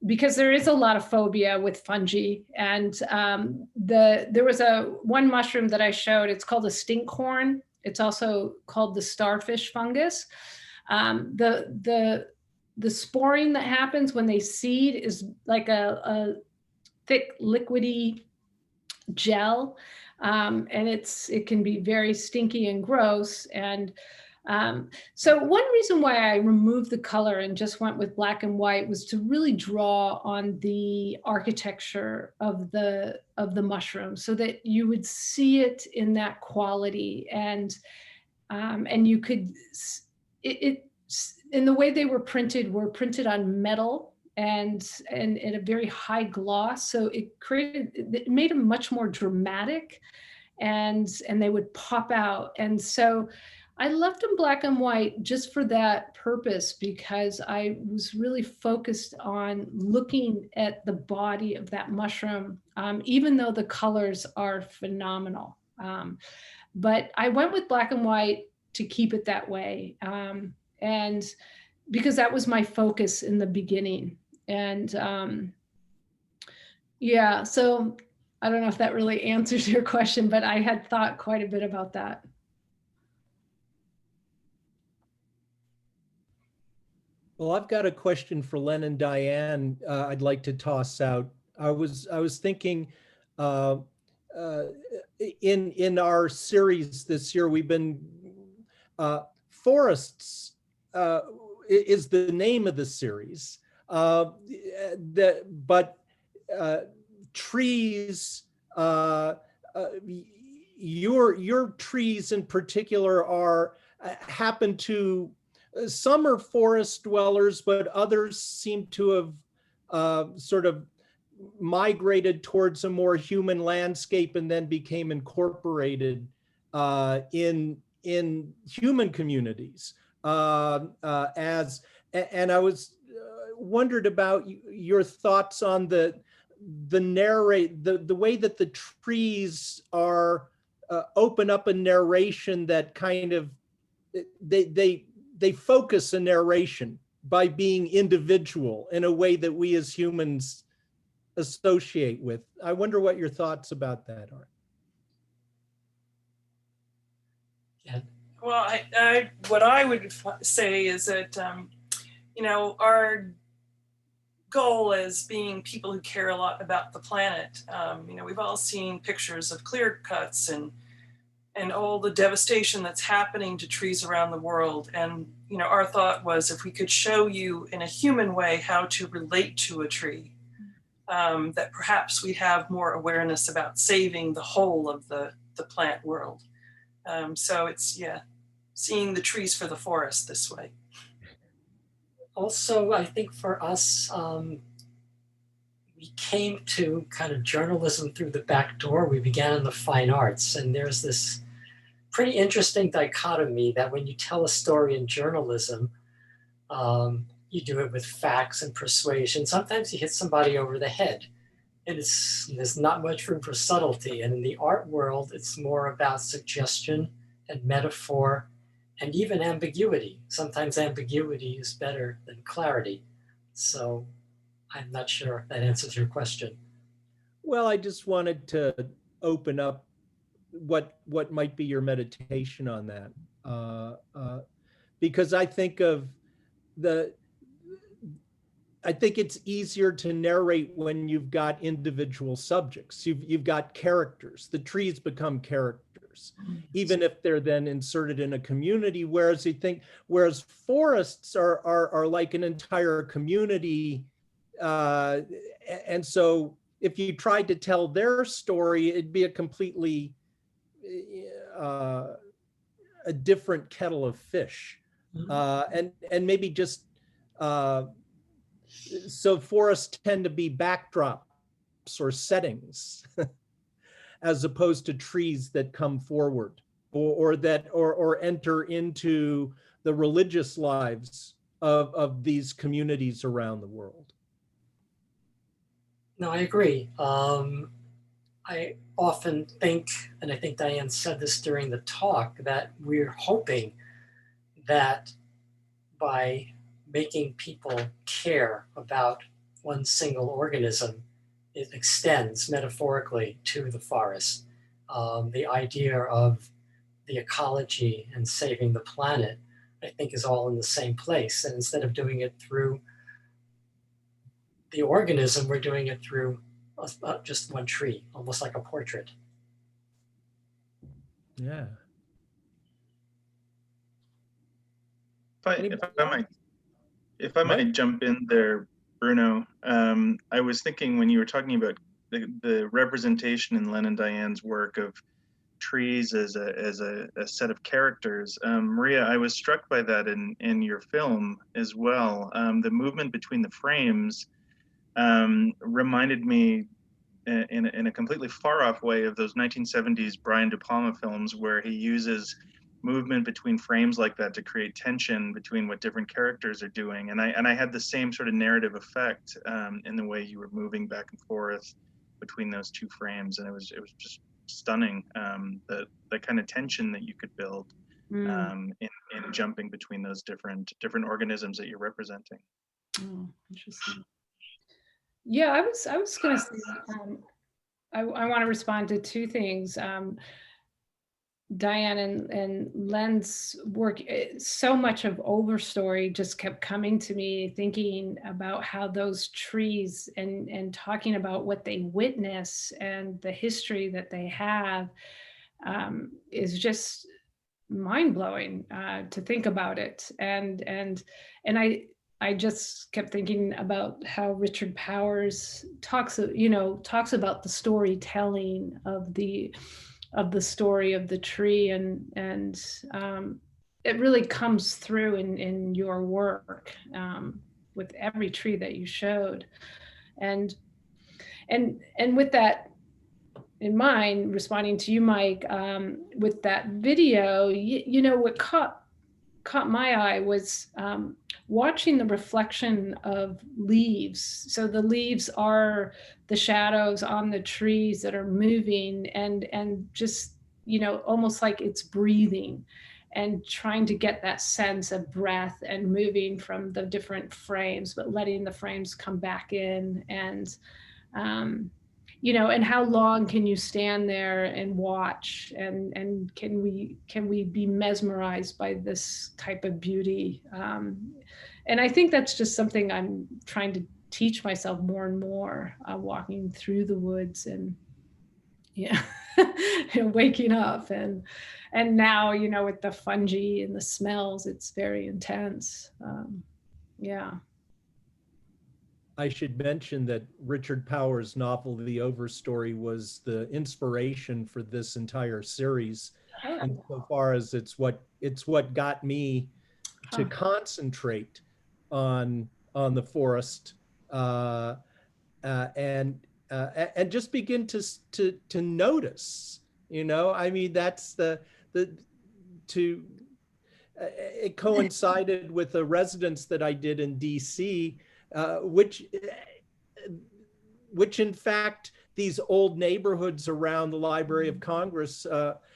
because there is a lot of phobia with fungi. And there was one mushroom that I showed, it's called a stinkhorn. It's also called the starfish fungus. The sporing that happens when they seed is like a thick liquidy gel. And it can be very stinky and gross. And so one reason why I removed the color and just went with black and white was to really draw on the architecture of the mushroom, so that you would see it in that quality, and you could in the way they were printed on metal and in a very high gloss. So it made them much more dramatic, and they would pop out. And so I left them black and white just for that purpose, because I was really focused on looking at the body of that mushroom, even though the colors are phenomenal. But I went with black and white to keep it that way. And because that was my focus in the beginning. And yeah, so I don't know if that really answers your question, but I had thought quite a bit about that. Well, I've got a question for Len and Diane. I'd like to toss out. I was thinking, in our series this year, we've been forests is the name of the series, but trees. Your trees in particular are happen to. Some are forest dwellers, but others seem to have sort of migrated towards a more human landscape and then became incorporated in human communities. And I was wondered about your thoughts on the way that the trees are open up a narration that kind of they focus a narration by being individual in a way that we as humans associate with. I wonder what your thoughts about that are. Yeah. Well, what I would say is that, you know, our goal as being people who care a lot about the planet, you know, we've all seen pictures of clear cuts and all the devastation that's happening to trees around the world. And, you know, our thought was if we could show you in a human way how to relate to a tree, that perhaps we'd have more awareness about saving the whole of the plant world. So it's, yeah, seeing the trees for the forest this way. Also, I think for us, we came to kind of journalism through the back door. We began in the fine arts, and there's this pretty interesting dichotomy that when you tell a story in journalism, you do it with facts and persuasion. Sometimes you hit somebody over the head, and there's not much room for subtlety. And in the art world, it's more about suggestion and metaphor and even ambiguity. Sometimes ambiguity is better than clarity. So I'm not sure if that answers your question. Well, I just wanted to open up what might be your meditation on that, because I think it's easier to narrate when you've got individual subjects. You've got characters. The trees become characters, even if they're then inserted in a community. Whereas forests are like an entire community, and so if you tried to tell their story, it'd be a completely a different kettle of fish, and maybe just. So forests tend to be backdrops or settings as opposed to trees that come forward or enter into the religious lives of these communities around the world. No, I agree. I often think, and I think Diane said this during the talk, that we're hoping that by making people care about one single organism, it extends metaphorically to the forest. The idea of the ecology and saving the planet, I think, is all in the same place. And instead of doing it through the organism, we're doing it through just one tree, almost like a portrait. Yeah. If I might jump in there, Bruno, I was thinking when you were talking about the representation in Len and Diane's work of trees as a set of characters, Maria, I was struck by that in your film as well. The movement between the frames reminded me in a completely far off way of those 1970s Brian De Palma films where he uses movement between frames like that to create tension between what different characters are doing. And I had the same sort of narrative effect in the way you were moving back and forth between those two frames. And it was just stunning, the kind of tension that you could build in jumping between those different organisms that you're representing. Oh, interesting. Yeah, I was going to say, I want to respond to two things. Diane and Len's work, so much of Overstory just kept coming to me, thinking about how those trees and talking about what they witness and the history that they have is just mind-blowing to think about it. And I just kept thinking about how Richard Powers talks about the storytelling of the story of the tree, and it really comes through in your work with every tree that you showed. And with that in mind, responding to you, Mike, with that video, what caught my eye was watching the reflection of leaves. So the leaves are the shadows on the trees that are moving, and just, almost like it's breathing, and trying to get that sense of breath and moving from the different frames, but letting the frames come back in. And and how long can you stand there and watch, and can we be mesmerized by this type of beauty? And I think that's just something I'm trying to teach myself more and more, walking through the woods and and waking up, and now, with the fungi and the smells, it's very intense. Yeah. I should mention that Richard Powers' novel, The Overstory, was the inspiration for this entire series, insofar as it's what got me to concentrate on the forest and just begin to notice. I mean, that's it coincided with a residence that I did in DC. Which in fact, these old neighborhoods around the Library of Congress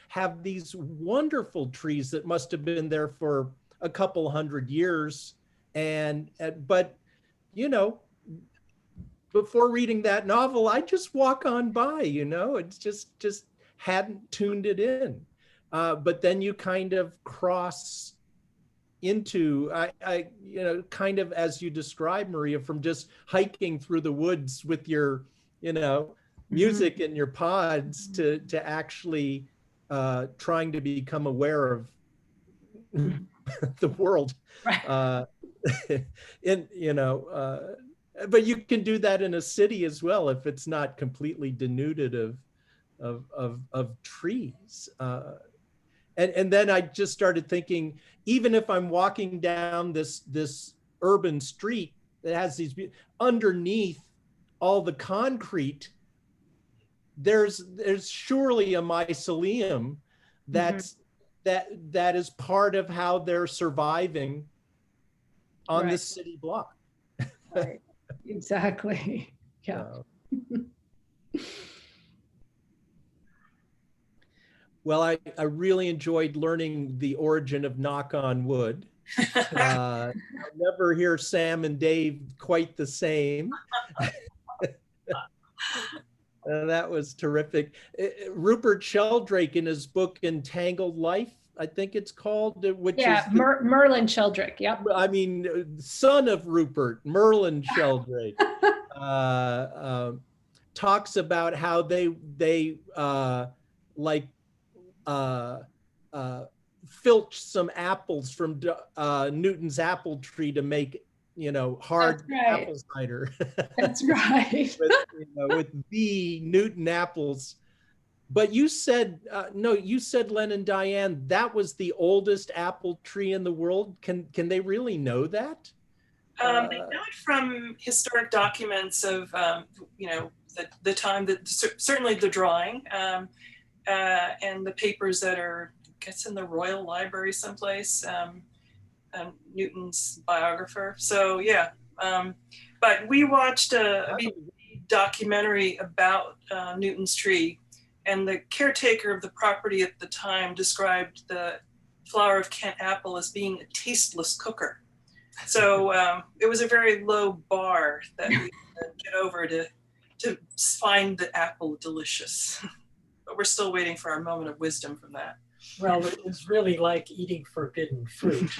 have these wonderful trees that must have been there for a couple hundred years. But, before reading that novel, I just walk on by, it's just hadn't tuned it in. But then you kind of cross into, kind of as you described, Maria, from just hiking through the woods with your, music in your pods to actually trying to become aware of the world. Right. But you can do that in a city as well if it's not completely denuded of trees. And then I just started thinking, even if I'm walking down this urban street that has these, underneath all the concrete, there's surely a mycelium that is part of how they're surviving on this city block. Right. Exactly. Yeah. Well, I really enjoyed learning the origin of Knock on Wood. I'll never hear Sam and Dave quite the same. That was terrific. Rupert Sheldrake, in his book Entangled Life, I think it's called, which is Merlin Sheldrake. Yep. I mean, son of Rupert, Merlin Sheldrake, talks about how they filch some apples from Newton's apple tree to make, hard apple cider. That's right. with the Newton apples. But you said, you said, Len and Diane, that was the oldest apple tree in the world. Can they really know that? They know it from historic documents of, the time that, certainly the drawing, and the papers that are, I guess, in the Royal Library someplace, Newton's biographer. So yeah, but we watched a documentary about Newton's tree, and the caretaker of the property at the time described the flower of Kent apple as being a tasteless cooker. So it was a very low bar that we get over to find the apple delicious. But we're still waiting for our moment of wisdom from that. Well, it was really like eating forbidden fruit.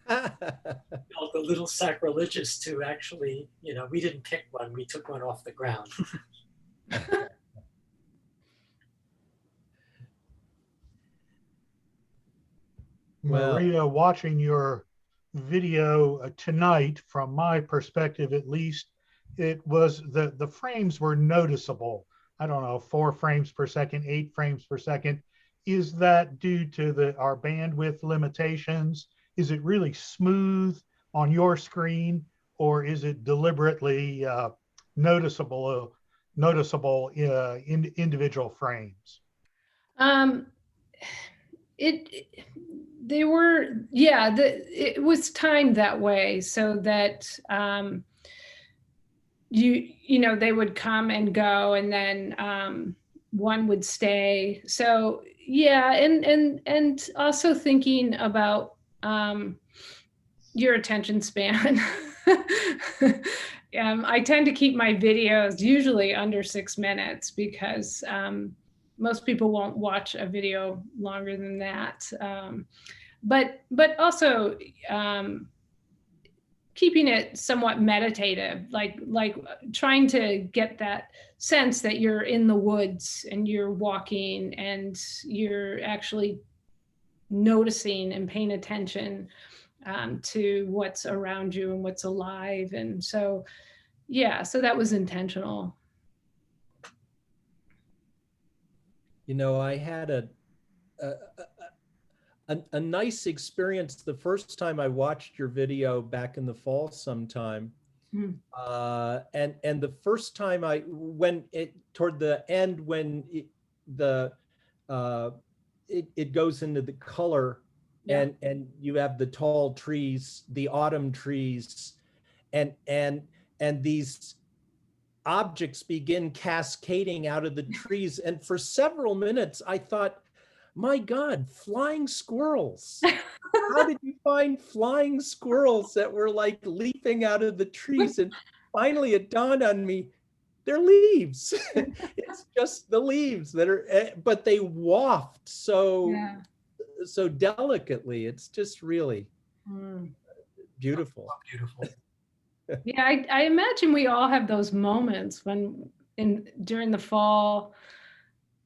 Felt a little sacrilegious to actually, we didn't pick one, we took one off the ground. Well- Maria, watching your video tonight, from my perspective at least, it was the frames were noticeable. I don't know, 4 frames per second, 8 frames per second. Is that due to our bandwidth limitations? Is it really smooth on your screen, or is it deliberately noticeable individual frames? It was timed that way so that they would come and go, and then one would stay. So yeah, and also thinking about your attention span. I tend to keep my videos usually under 6 minutes because most people won't watch a video longer than that. But also keeping it somewhat meditative, like trying to get that sense that you're in the woods and you're walking and you're actually noticing and paying attention to what's around you and what's alive. And so, yeah, so that was intentional. I had a nice experience the first time I watched your video back in the fall sometime. And the first time toward the end, when it goes into the color, yeah. and you have the tall trees, the autumn trees, and these objects begin cascading out of the trees. And for several minutes, I thought, my God, flying squirrels. How did you find flying squirrels that were like leaping out of the trees? And finally it dawned on me, they're leaves. It's just the leaves that are, but they waft so delicately. It's just really beautiful. So beautiful. Yeah, I imagine we all have those moments during the fall,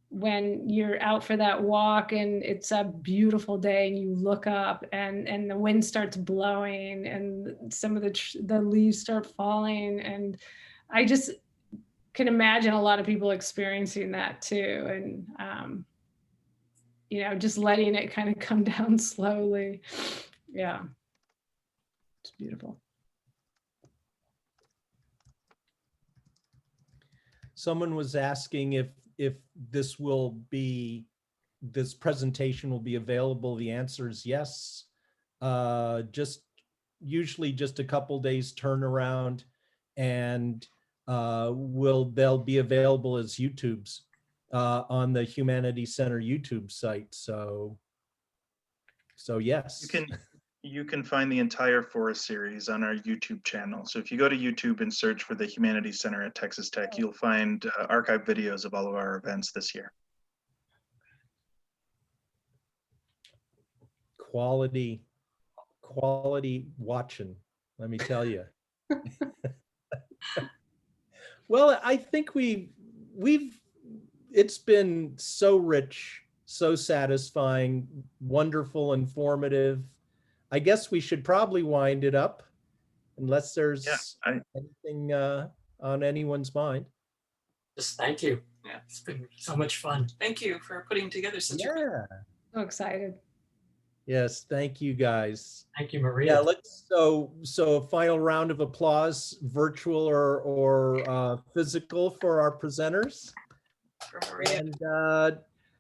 when you're out for that walk and it's a beautiful day and you look up and the wind starts blowing and some of the leaves start falling. And I just can imagine a lot of people experiencing that too. And, just letting it kind of come down slowly. Yeah, it's beautiful. Someone was asking if this presentation will be available. The answer is yes. Usually just a couple days turnaround, and they'll be available as YouTubes on the Humanities Center YouTube site. So yes. You can find the entire forest series on our YouTube channel. So if you go to YouTube and search for the Humanities Center at Texas Tech, you'll find archived videos of all of our events this year. Quality watching, let me tell you. Well, I think it's been so rich, so satisfying, wonderful, informative. I guess we should probably wind it up, unless there's anything on anyone's mind. Just thank you. Yeah, it's been so much fun. Thank you for putting together such So excited. Yes, thank you guys. Thank you, Maria. Yeah, so a final round of applause, virtual or physical, for our presenters. For Maria. And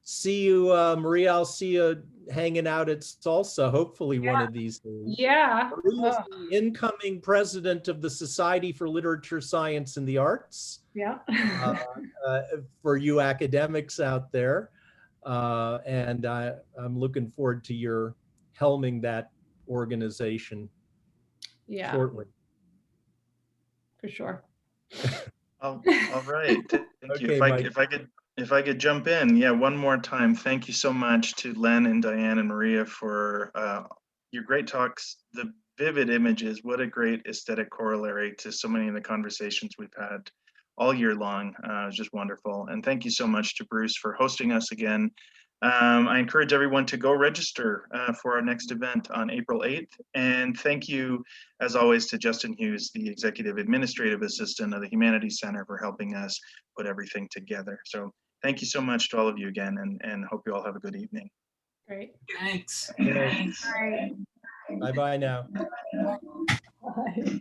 see you, Maria. I'll see you hanging out at Salsa, hopefully one of these days. Yeah. Maria's the incoming president of the Society for Literature, Science, and the Arts. Yeah. For you academics out there. And I'm looking forward to your helming that organization shortly. For sure. All right. Thank you. Okay, Mike. If I could jump in, yeah, one more time. Thank you so much to Len and Diane and Maria for your great talks. The vivid images, what a great aesthetic corollary to so many of the conversations we've had all year long. It was just wonderful. And thank you so much to Bruce for hosting us again. I encourage everyone to go register for our next event on April 8th. And thank you, as always, to Justin Hughes, the Executive Administrative Assistant of the Humanities Center, for helping us put everything together. So thank you so much to all of you again, and hope you all have a good evening. Great. Thanks. Thanks. All right. Bye-bye now. Bye.